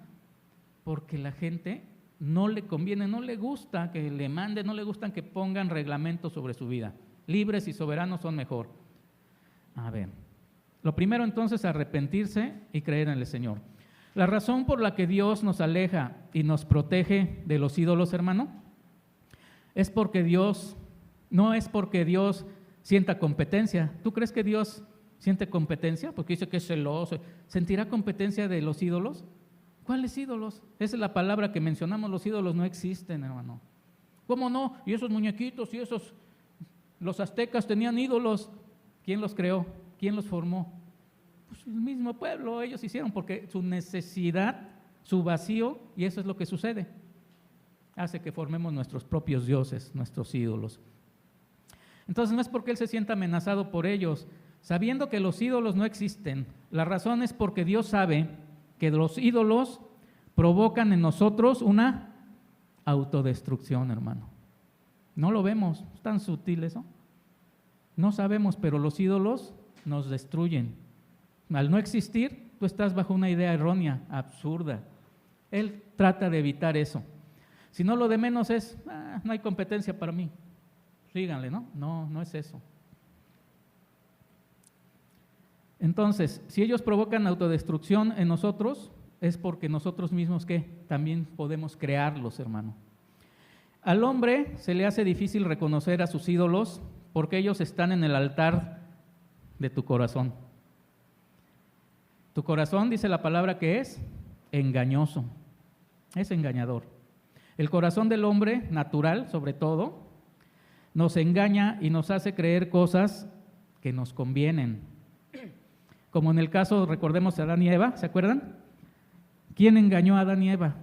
Porque la gente no le conviene, no le gusta que le manden, no le gustan que pongan reglamentos sobre su vida. Libres y soberanos son mejor. A ver, lo primero entonces, arrepentirse y creer en el Señor. La razón por la que Dios nos aleja y nos protege de los ídolos, hermano, es porque no es porque Dios sienta competencia. ¿Tú crees que Dios siente competencia? Porque dice que es celoso. ¿Sentirá competencia de los ídolos? ¿Cuáles ídolos? Esa es la palabra que mencionamos, los ídolos no existen, hermano. ¿Cómo no? Y esos muñequitos y los aztecas tenían ídolos. ¿Quién los creó? ¿Quién los formó? Pues el mismo pueblo, ellos hicieron, porque su necesidad, su vacío, y eso es lo que sucede, hace que formemos nuestros propios dioses, nuestros ídolos. Entonces no es porque Él se sienta amenazado por ellos, sabiendo que los ídolos no existen. La razón es porque Dios sabe que los ídolos provocan en nosotros una autodestrucción, hermano. No lo vemos, es tan sutil eso. No sabemos, pero los ídolos nos destruyen. Al no existir, tú estás bajo una idea errónea, absurda. Él trata de evitar eso. Si no, lo de menos es, no hay competencia para mí. Síganle, ¿no? No es eso. Entonces, si ellos provocan autodestrucción en nosotros, es porque nosotros mismos, ¿qué? También podemos crearlos, hermano. Al hombre se le hace difícil reconocer a sus ídolos porque ellos están en el altar de tu corazón. Tu corazón, dice la palabra, que es engañoso, es engañador. El corazón del hombre, natural sobre todo, nos engaña y nos hace creer cosas que nos convienen. Como en el caso, recordemos a Adán y Eva, ¿se acuerdan? ¿Quién engañó a Adán y Eva?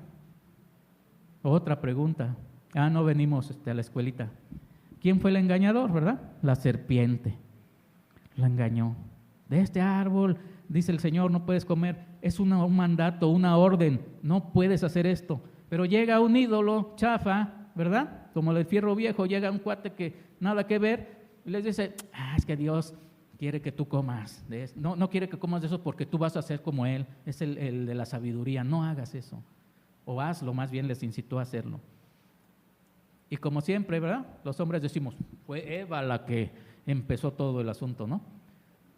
Otra pregunta. No venimos a la escuelita. ¿Quién fue el engañador, verdad? La serpiente. La engañó. De este árbol, dice el Señor, no puedes comer. Es un mandato, una orden. No puedes hacer esto. Pero llega un ídolo chafa, ¿verdad? Como el fierro viejo, llega un cuate que nada que ver y les dice, es que Dios quiere que tú comas de eso. No quiere que comas de eso porque tú vas a ser como Él. Es el de la sabiduría. No hagas eso. O hazlo, más bien les incitó a hacerlo. Y como siempre, ¿verdad? Los hombres decimos, fue Eva la que empezó todo el asunto, ¿no?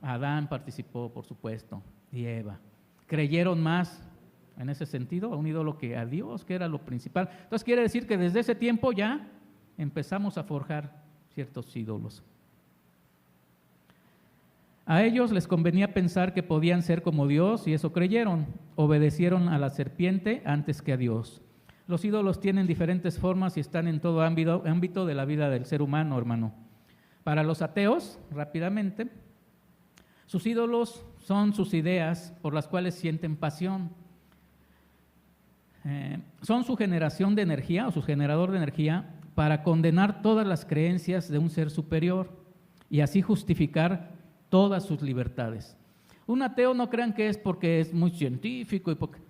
Adán participó, por supuesto, y Eva. Creyeron más en ese sentido a un ídolo que a Dios, que era lo principal. Entonces quiere decir que desde ese tiempo ya empezamos a forjar ciertos ídolos. A ellos les convenía pensar que podían ser como Dios y eso creyeron. Obedecieron a la serpiente antes que a Dios. Los ídolos tienen diferentes formas y están en todo ámbito de la vida del ser humano, hermano. Para los ateos, rápidamente, sus ídolos son sus ideas por las cuales sienten pasión. Son su generación de energía o su generador de energía para condenar todas las creencias de un ser superior y así justificar todas sus libertades. Un ateo no crean que es porque es muy científico y porque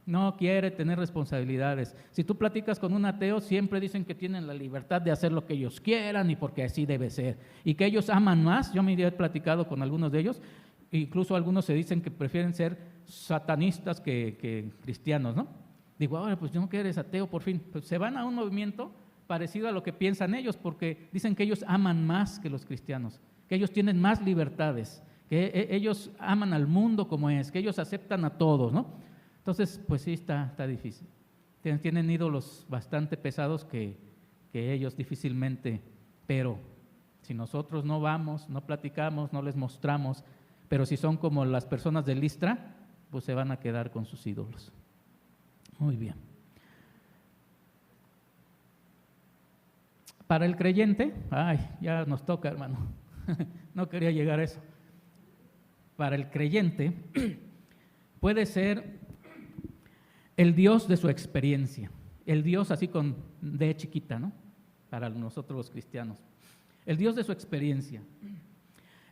no quiere tener responsabilidades. Si tú platicas con un ateo, siempre dicen que tienen la libertad de hacer lo que ellos quieran y porque así debe ser. Y que ellos aman más. Yo me he platicado con algunos de ellos, incluso algunos se dicen que prefieren ser satanistas que cristianos, ¿no? Digo, ahora pues no que eres ateo por fin. Pues se van a un movimiento parecido a lo que piensan ellos porque dicen que ellos aman más que los cristianos, que ellos tienen más libertades, que ellos aman al mundo como es, que ellos aceptan a todos, ¿no? Entonces, pues sí, está difícil. Tienen ídolos bastante pesados que ellos difícilmente, pero si nosotros no vamos, no platicamos, no les mostramos, pero si son como las personas de Listra, pues se van a quedar con sus ídolos. Muy bien. Para el creyente, ay, ya nos toca, hermano, no quería llegar a eso. Para el creyente puede ser el Dios de su experiencia, el Dios así con D chiquita, ¿no? Para nosotros los cristianos. El Dios de su experiencia.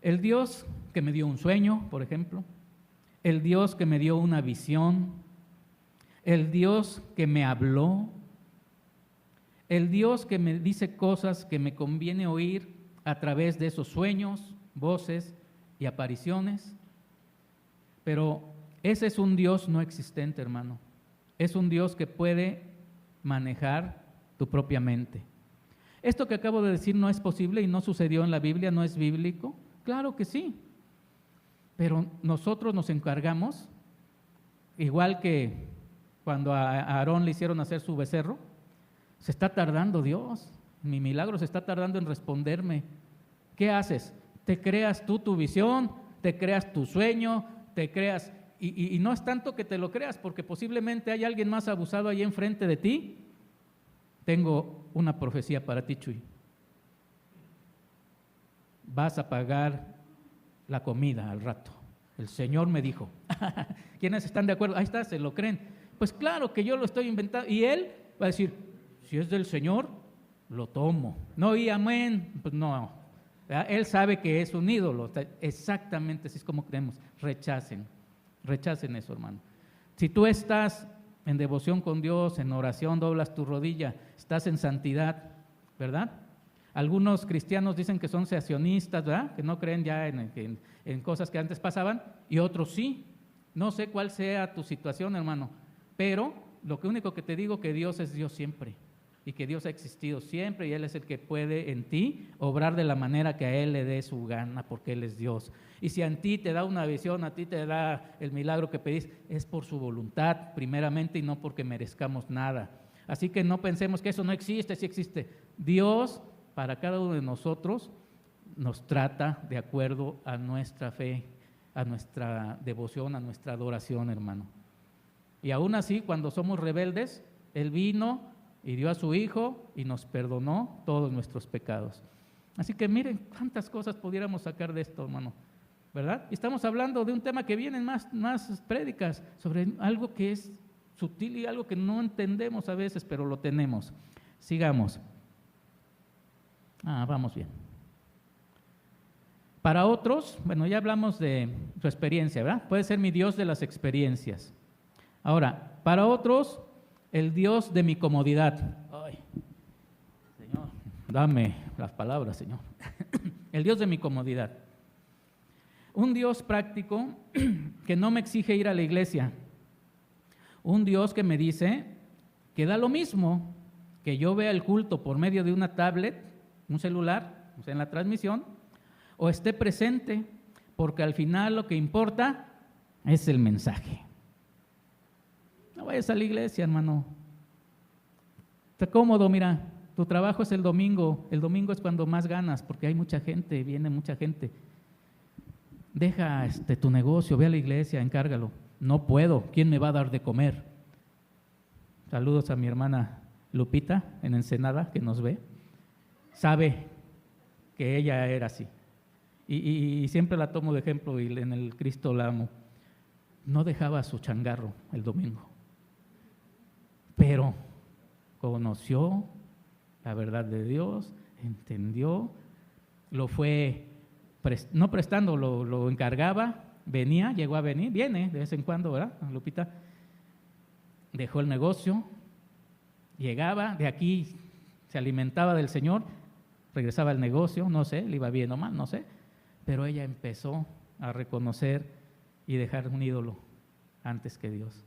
El Dios que me dio un sueño, por ejemplo. El Dios que me dio una visión. El Dios que me habló. El Dios que me dice cosas que me conviene oír a través de esos sueños, voces y apariciones. Pero ese es un Dios no existente, hermano. Es un Dios que puede manejar tu propia mente. Esto que acabo de decir no es posible y no sucedió en la Biblia, no es bíblico. Claro que sí, pero nosotros nos encargamos, igual que cuando a Aarón le hicieron hacer su becerro, se está tardando Dios, mi milagro se está tardando en responderme. ¿Qué haces? ¿Te creas tú tu visión? ¿Te creas tu sueño? ¿Te creas? Y no es tanto que te lo creas, porque posiblemente hay alguien más abusado ahí enfrente de ti. Tengo una profecía para ti, Chuy. Vas a pagar la comida al rato. El Señor me dijo. ¿Quiénes están de acuerdo? Ahí está, se lo creen. Pues claro que yo lo estoy inventando. Y él va a decir, si es del Señor, lo tomo. No, y amén, pues no. ¿Verdad? Él sabe que es un ídolo. Exactamente así es como creemos. Rechacen eso, hermano. Si tú estás en devoción con Dios, en oración, doblas tu rodilla, estás en santidad, ¿verdad? Algunos cristianos dicen que son ceacionistas, ¿verdad? Que no creen ya en cosas que antes pasaban, y otros sí. No sé cuál sea tu situación, hermano, pero lo único que te digo que Dios es Dios siempre, y que Dios ha existido siempre, y Él es el que puede en ti obrar de la manera que a Él le dé su gana, porque Él es Dios. Y si a ti te da una visión, a ti te da el milagro que pedís, es por su voluntad primeramente y no porque merezcamos nada. Así que no pensemos que eso no existe, sí existe. Dios para cada uno de nosotros nos trata de acuerdo a nuestra fe, a nuestra devoción, a nuestra adoración, hermano. Y aún así, cuando somos rebeldes, Él vino y dio a su Hijo y nos perdonó todos nuestros pecados. Así que miren cuántas cosas pudiéramos sacar de esto, hermano, ¿verdad? Y estamos hablando de un tema que vienen más prédicas sobre algo que es sutil y algo que no entendemos a veces, pero lo tenemos. Sigamos. Vamos bien. Para otros, bueno, ya hablamos de su experiencia, ¿verdad? Puede ser mi Dios de las experiencias. Ahora, para otros, el Dios de mi comodidad. Ay, Señor, dame las palabras, Señor. El Dios de mi comodidad. Un Dios práctico que no me exige ir a la iglesia. Un Dios que me dice que da lo mismo que yo vea el culto por medio de una tablet, un celular, o sea, en la transmisión, o esté presente, porque al final lo que importa es el mensaje. No vayas a la iglesia, hermano. Está cómodo, mira, tu trabajo es el domingo es cuando más ganas, porque hay mucha gente, viene mucha gente. Deja tu negocio, ve a la iglesia, encárgalo. No puedo, ¿quién me va a dar de comer? Saludos a mi hermana Lupita en Ensenada, que nos ve. Sabe que ella era así. Y siempre la tomo de ejemplo y en el Cristo la amo. No dejaba su changarro el domingo, pero conoció la verdad de Dios, entendió, lo fue, no prestando, lo encargaba, venía, llegó a venir, viene de vez en cuando, ¿verdad, Lupita? Dejó el negocio, llegaba, de aquí se alimentaba del Señor, regresaba al negocio, no sé, le iba bien o mal, no sé, pero ella empezó a reconocer y dejar un ídolo antes que Dios.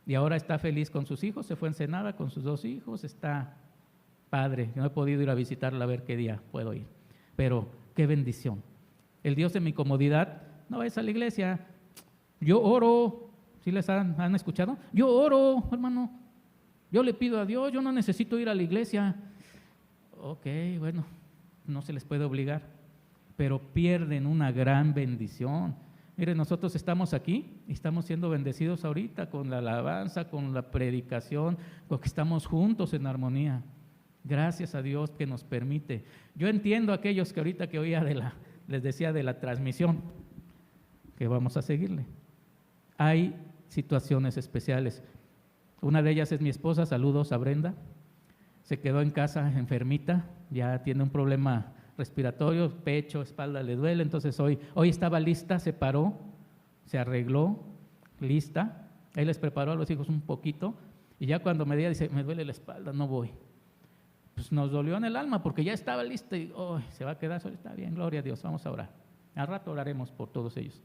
Y ahora está feliz con sus hijos, se fue a Ensenada con sus 2 hijos, está padre. No he podido ir a visitarla a ver qué día puedo ir, pero qué bendición. El Dios de mi comodidad, no vayas a la iglesia, yo oro, ¿sí les han escuchado? Yo oro, hermano, yo le pido a Dios, yo no necesito ir a la iglesia. Ok, bueno, no se les puede obligar, pero pierden una gran bendición. Miren, nosotros estamos aquí y estamos siendo bendecidos ahorita con la alabanza, con la predicación, porque estamos juntos en armonía. Gracias a Dios que nos permite. Yo entiendo a aquellos que ahorita que oía les decía de la transmisión, que vamos a seguirle. Hay situaciones especiales. Una de ellas es mi esposa, saludos a Brenda. Se quedó en casa enfermita, ya tiene un problema respiratorio, pecho, espalda le duele, entonces hoy estaba lista, se paró, se arregló, lista. Él les preparó a los hijos un poquito y ya cuando me dice, me duele la espalda, no voy. Pues nos dolió en el alma porque ya estaba lista y se va a quedar sola. Está bien, gloria a Dios, vamos a orar. Al rato oraremos por todos ellos.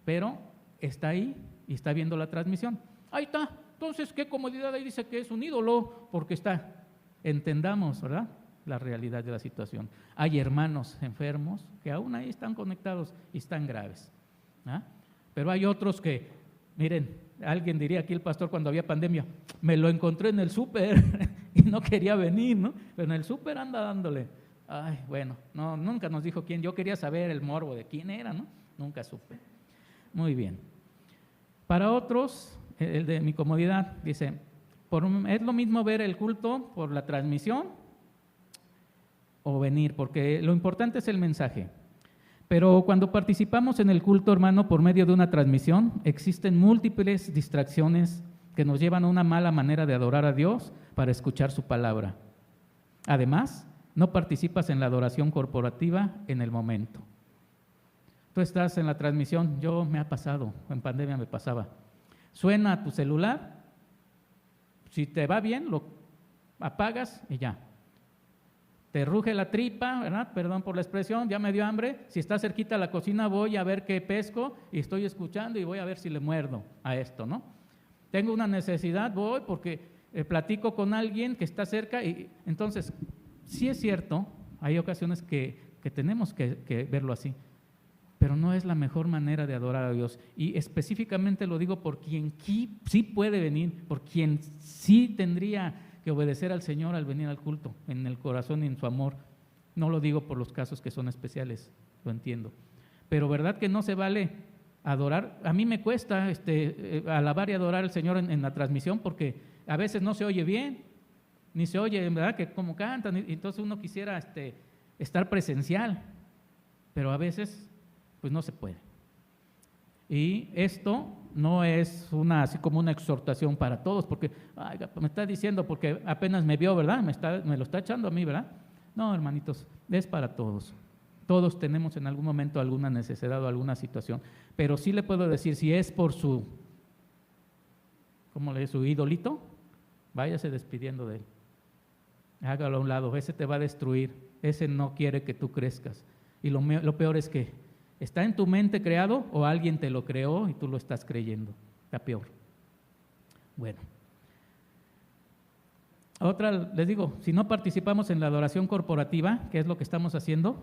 Pero está ahí y está viendo la transmisión. Ahí está. Entonces, qué comodidad, ahí dice que es un ídolo porque está. Entendamos, ¿verdad?, la realidad de la situación. Hay hermanos enfermos que aún ahí están conectados y están graves, ¿ah? Pero hay otros que, miren, alguien diría aquí el pastor cuando había pandemia, me lo encontré en el súper y no quería venir, ¿no? Pero en el súper anda dándole. Ay, bueno, no, nunca nos dijo quién. Yo quería saber el morbo de quién era, ¿no? Nunca supe. Muy bien. Para otros, el de mi comodidad, dice, es lo mismo ver el culto por la transmisión o venir, porque lo importante es el mensaje. Pero cuando participamos en el culto, hermano, por medio de una transmisión, existen múltiples distracciones que nos llevan a una mala manera de adorar a Dios para escuchar su palabra. Además, no participas en la adoración corporativa en el momento. Tú estás en la transmisión, me ha pasado, en pandemia me pasaba. Suena tu celular, si te va bien, lo apagas y ya. Te ruge la tripa, ¿verdad? Perdón por la expresión, ya me dio hambre. Si está cerquita a la cocina, voy a ver qué pesco y estoy escuchando y voy a ver si le muerdo a esto, ¿no? Tengo una necesidad, voy porque platico con alguien que está cerca y entonces, sí es cierto, hay ocasiones que tenemos que verlo así, pero no es la mejor manera de adorar a Dios. Y específicamente lo digo por quien sí puede venir, por quien sí tendría que obedecer al Señor al venir al culto, en el corazón y en su amor. No lo digo por los casos que son especiales, lo entiendo. Pero ¿verdad que no se vale adorar? A mí me cuesta alabar y adorar al Señor en la transmisión porque a veces no se oye bien, ni se oye, ¿verdad?, que como cantan, y entonces uno quisiera estar presencial, pero a veces pues no se puede. Y esto no es así como una exhortación para todos, porque me está diciendo, porque apenas me vio, ¿verdad? Me lo está echando a mí, ¿verdad? No, hermanitos, es para todos. Todos tenemos en algún momento alguna necesidad o alguna situación, pero sí le puedo decir, si es por su ídolito, váyase despidiendo de él. Hágalo a un lado, ese te va a destruir, ese no quiere que tú crezcas. Y lo peor es que ¿está en tu mente creado o alguien te lo creó y tú lo estás creyendo? Está peor. Bueno. Otra, les digo, si no participamos en la adoración corporativa, ¿qué es lo que estamos haciendo?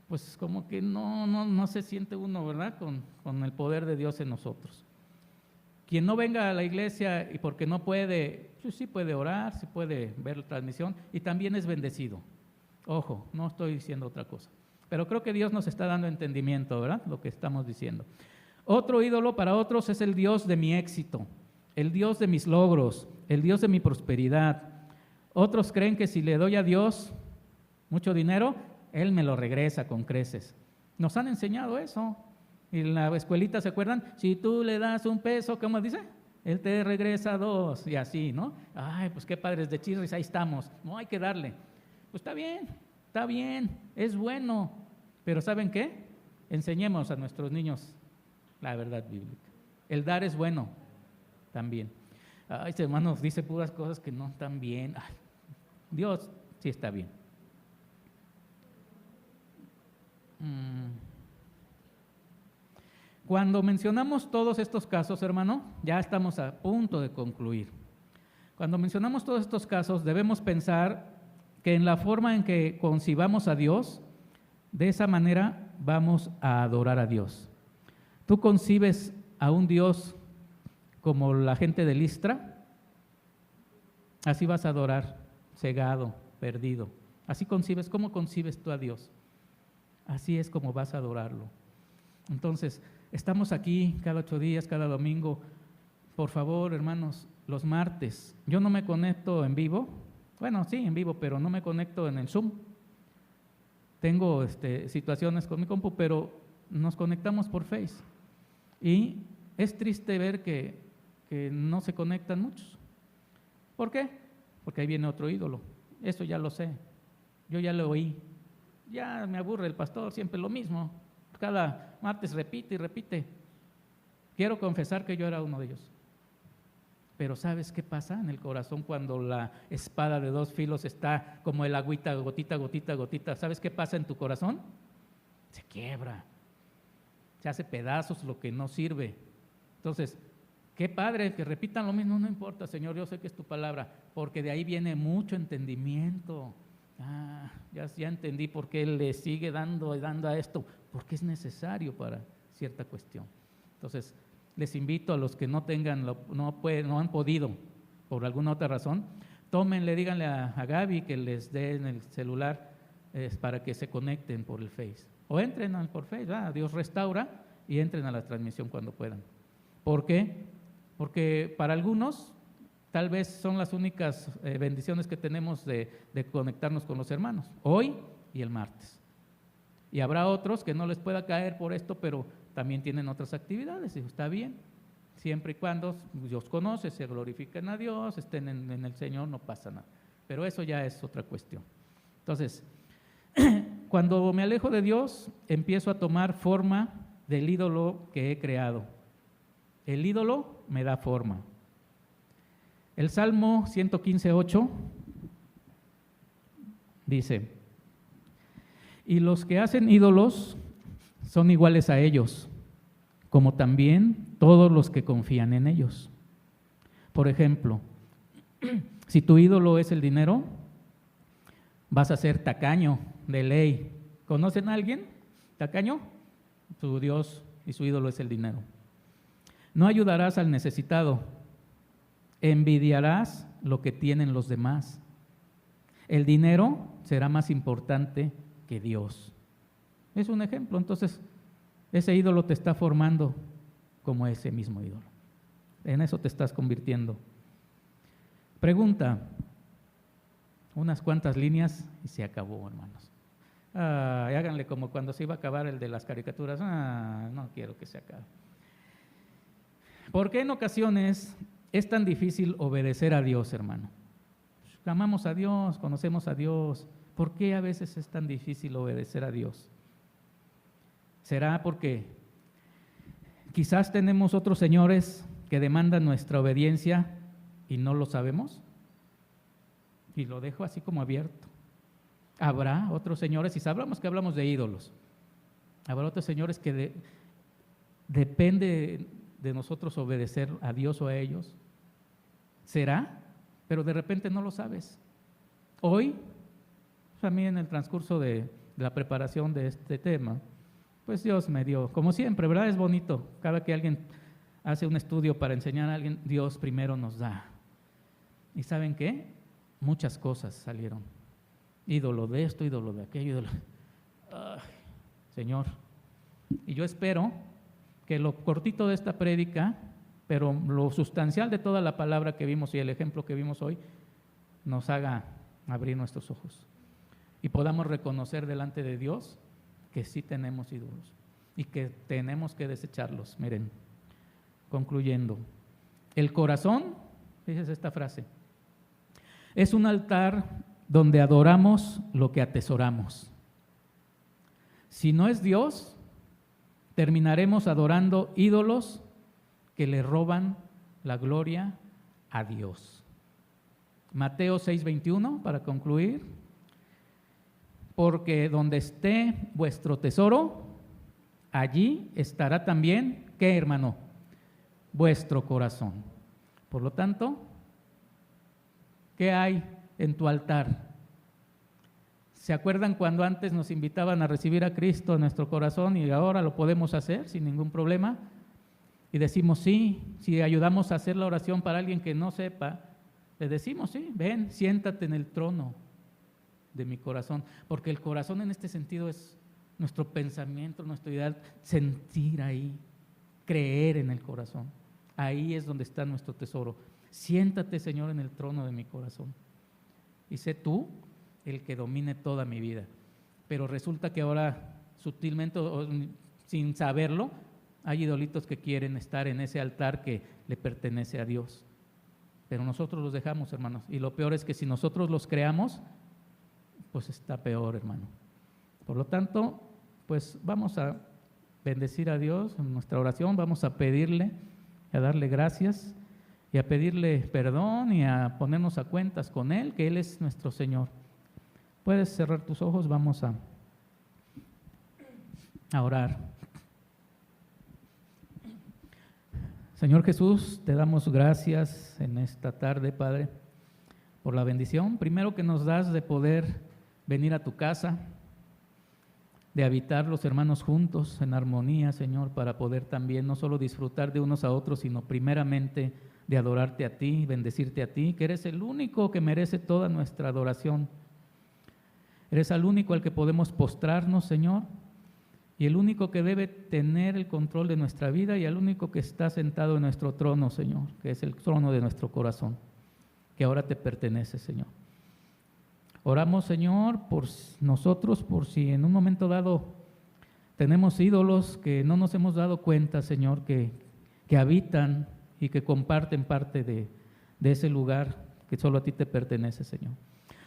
Pues como que no se siente uno, ¿verdad?, con el poder de Dios en nosotros. Quien no venga a la iglesia y porque no puede, pues sí puede orar, sí puede ver la transmisión y también es bendecido. Ojo, no estoy diciendo otra cosa. Pero creo que Dios nos está dando entendimiento, ¿verdad?, lo que estamos diciendo. Otro ídolo para otros es el Dios de mi éxito, el Dios de mis logros, el Dios de mi prosperidad. Otros creen que si le doy a Dios mucho dinero, Él me lo regresa con creces. Nos han enseñado eso. Y en la escuelita, ¿se acuerdan? Si tú le das $1, ¿cómo dice? Él te regresa 2 y así, ¿no? Ay, pues qué padres de chirris, ahí estamos. No hay que darle. Pues está bien, es bueno. Pero ¿saben qué? Enseñemos a nuestros niños la verdad bíblica. El dar es bueno también. Ay, este hermano dice puras cosas que no están bien. Ay, Dios sí está bien. Cuando mencionamos todos estos casos, hermano, ya estamos a punto de concluir. Cuando mencionamos todos estos casos, debemos pensar que en la forma en que concibamos a Dios, de esa manera vamos a adorar a Dios. ¿Tú concibes a un Dios como la gente de Listra? Así vas a adorar, cegado, perdido. Así concibes, ¿cómo concibes tú a Dios? Así es como vas a adorarlo. Entonces, estamos aquí cada 8 días, cada domingo. Por favor, hermanos, los martes, yo no me conecto en vivo, Bueno, sí, en vivo, pero no me conecto en el Zoom. Tengo situaciones con mi compu, pero nos conectamos por Face. Y es triste ver que no se conectan muchos. ¿Por qué? Porque ahí viene otro ídolo. Eso ya lo sé. Yo ya lo oí. Ya me aburre el pastor, siempre lo mismo. Cada martes repite y repite. Quiero confesar que yo era uno de ellos. Pero ¿sabes qué pasa en el corazón cuando la espada de dos filos está como el agüita, gotita, gotita, gotita? ¿Sabes qué pasa en tu corazón? Se quiebra, se hace pedazos lo que no sirve. Entonces, qué padre que repitan lo mismo, no importa, Señor, yo sé que es tu palabra, porque de ahí viene mucho entendimiento. Ya entendí por qué le sigue dando y dando a esto, porque es necesario para cierta cuestión. Entonces, les invito a los que no tengan, no han podido por alguna otra razón, tómenle, díganle a Gaby que les dé en el celular para que se conecten por el Face. O entren por Face, Dios restaura, y entren a la transmisión cuando puedan. ¿Por qué? Porque para algunos tal vez son las únicas bendiciones que tenemos de conectarnos con los hermanos, hoy y el martes. Y habrá otros que no les pueda caer por esto, pero también tienen otras actividades, y está bien, siempre y cuando Dios conoce, se glorifiquen a Dios, estén en el Señor, no pasa nada. Pero eso ya es otra cuestión. Entonces, cuando me alejo de Dios, empiezo a tomar forma del ídolo que he creado. El ídolo me da forma. El Salmo 115:8 dice: y los que hacen ídolos son iguales a ellos, como también todos los que confían en ellos. Por ejemplo, si tu ídolo es el dinero, vas a ser tacaño de ley. ¿Conocen a alguien tacaño? Su Dios y su ídolo es el dinero. No ayudarás al necesitado, envidiarás lo que tienen los demás. El dinero será más importante que Dios. Es un ejemplo. Entonces, ese ídolo te está formando como ese mismo ídolo. En eso te estás convirtiendo. Pregunta, unas cuantas líneas y se acabó, hermanos. Y háganle como cuando se iba a acabar el de las caricaturas. No quiero que se acabe. ¿Por qué en ocasiones es tan difícil obedecer a Dios, hermano? Amamos a Dios, conocemos a Dios. ¿Por qué a veces es tan difícil obedecer a Dios? ¿Será porque quizás tenemos otros señores que demandan nuestra obediencia y no lo sabemos? Y lo dejo así como abierto. Habrá otros señores, y sabremos que hablamos de ídolos, habrá otros señores que depende de nosotros obedecer a Dios o a ellos. ¿Será? Pero de repente no lo sabes. Hoy, también en el transcurso de la preparación de este tema, pues Dios me dio, como siempre, ¿verdad? Es bonito, cada que alguien hace un estudio para enseñar a alguien, Dios primero nos da. ¿Y saben qué? Muchas cosas salieron. Ídolo de esto, ídolo de aquello, ídolo. Ay, Señor. Y yo espero que lo cortito de esta prédica, pero lo sustancial de toda la palabra que vimos y el ejemplo que vimos hoy, nos haga abrir nuestros ojos y podamos reconocer delante de Dios que sí tenemos ídolos y que tenemos que desecharlos. Miren, concluyendo, el corazón, fíjense esta frase, es un altar donde adoramos lo que atesoramos. Si no es Dios, terminaremos adorando ídolos que le roban la gloria a Dios. Mateo 6:21, para concluir, porque donde esté vuestro tesoro, allí estará también, ¿qué, hermano? Vuestro corazón. Por lo tanto, ¿qué hay en tu altar? ¿Se acuerdan cuando antes nos invitaban a recibir a Cristo en nuestro corazón y ahora lo podemos hacer sin ningún problema? Y decimos sí, si ayudamos a hacer la oración para alguien que no sepa, le decimos sí, ven, siéntate en el trono de mi corazón, porque el corazón en este sentido es nuestro pensamiento, nuestra idea, sentir ahí, creer en el corazón. Ahí es donde está nuestro tesoro. Siéntate, Señor, en el trono de mi corazón. y sé tú el que domine toda mi vida. Pero resulta que ahora sutilmente o sin saberlo, hay idolitos que quieren estar en ese altar que le pertenece a Dios. Pero nosotros los dejamos, hermanos. Y lo peor es que si nosotros los creamos, pues está peor, hermano. Por lo tanto, pues vamos a bendecir a Dios en nuestra oración, vamos a pedirle, a darle gracias y a pedirle perdón y a ponernos a cuentas con Él, que Él es nuestro Señor. Puedes cerrar tus ojos, vamos a orar. Señor Jesús, te damos gracias en esta tarde, Padre, por la bendición, primero que nos das de poder venir a tu casa, de habitar los hermanos juntos en armonía, Señor, para poder también no solo disfrutar de unos a otros, sino primeramente de adorarte a ti, bendecirte a ti, que eres el único que merece toda nuestra adoración. Eres el único al que podemos postrarnos, Señor, y el único que debe tener el control de nuestra vida y el único que está sentado en nuestro trono, Señor, que es el trono de nuestro corazón, que ahora te pertenece, Señor. Oramos, Señor, por nosotros, por si en un momento dado tenemos ídolos que no nos hemos dado cuenta, Señor, que habitan y que comparten parte de ese lugar que solo a ti te pertenece, Señor.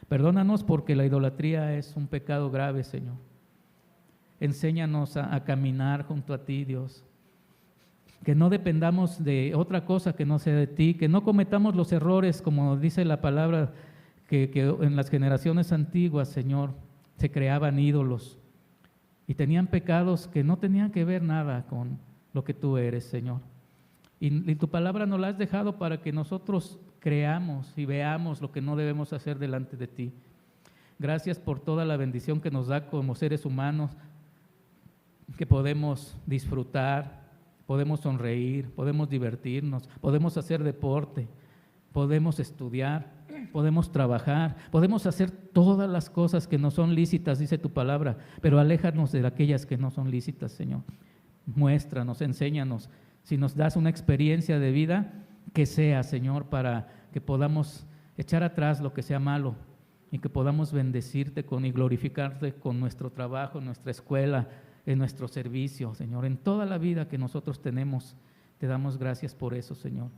Perdónanos porque la idolatría es un pecado grave, Señor. Enséñanos a caminar junto a ti, Dios. Que no dependamos de otra cosa que no sea de ti, que no cometamos los errores, como dice la palabra, que en las generaciones antiguas, Señor, se creaban ídolos y tenían pecados que no tenían que ver nada con lo que tú eres, Señor. Y tu palabra nos la has dejado para que nosotros creamos y veamos lo que no debemos hacer delante de ti. Gracias por toda la bendición que nos da como seres humanos, que podemos disfrutar, podemos sonreír, podemos divertirnos, podemos hacer deporte, podemos estudiar, podemos trabajar, podemos hacer todas las cosas que no son lícitas, dice tu palabra, pero aléjanos de aquellas que no son lícitas, Señor. Muéstranos, enséñanos. Si nos das una experiencia de vida, que sea, Señor, para que podamos echar atrás lo que sea malo y que podamos bendecirte y glorificarte con nuestro trabajo, en nuestra escuela, en nuestro servicio, Señor, en toda la vida que nosotros tenemos. Te damos gracias por eso, Señor.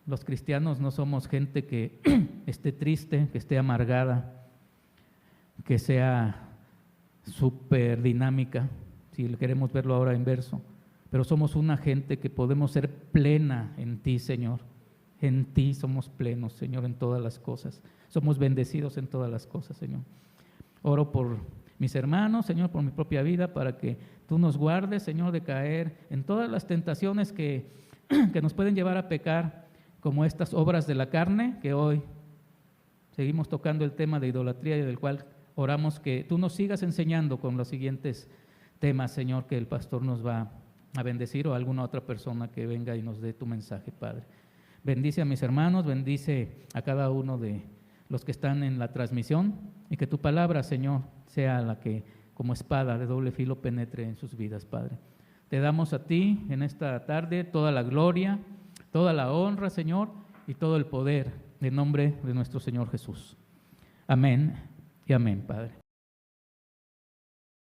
Los cristianos no somos gente que esté triste, que esté amargada, que sea súper dinámica, si queremos verlo ahora en verso, pero somos una gente que podemos ser plena en ti, Señor. En ti somos plenos, Señor, en todas las cosas. Somos bendecidos en todas las cosas, Señor. Oro por mis hermanos, Señor, por mi propia vida, para que tú nos guardes, Señor, de caer en todas las tentaciones que nos pueden llevar a pecar, como estas obras de la carne, que hoy seguimos tocando el tema de idolatría y del cual oramos que tú nos sigas enseñando con los siguientes temas, Señor, que el pastor nos va a bendecir o alguna otra persona que venga y nos dé tu mensaje, Padre. Bendice a mis hermanos, bendice a cada uno de los que están en la transmisión y que tu palabra, Señor, sea la que como espada de doble filo penetre en sus vidas, Padre. Te damos a ti en esta tarde toda la gloria, toda la honra, Señor, y todo el poder en nombre de nuestro Señor Jesús. Amén y amén, Padre.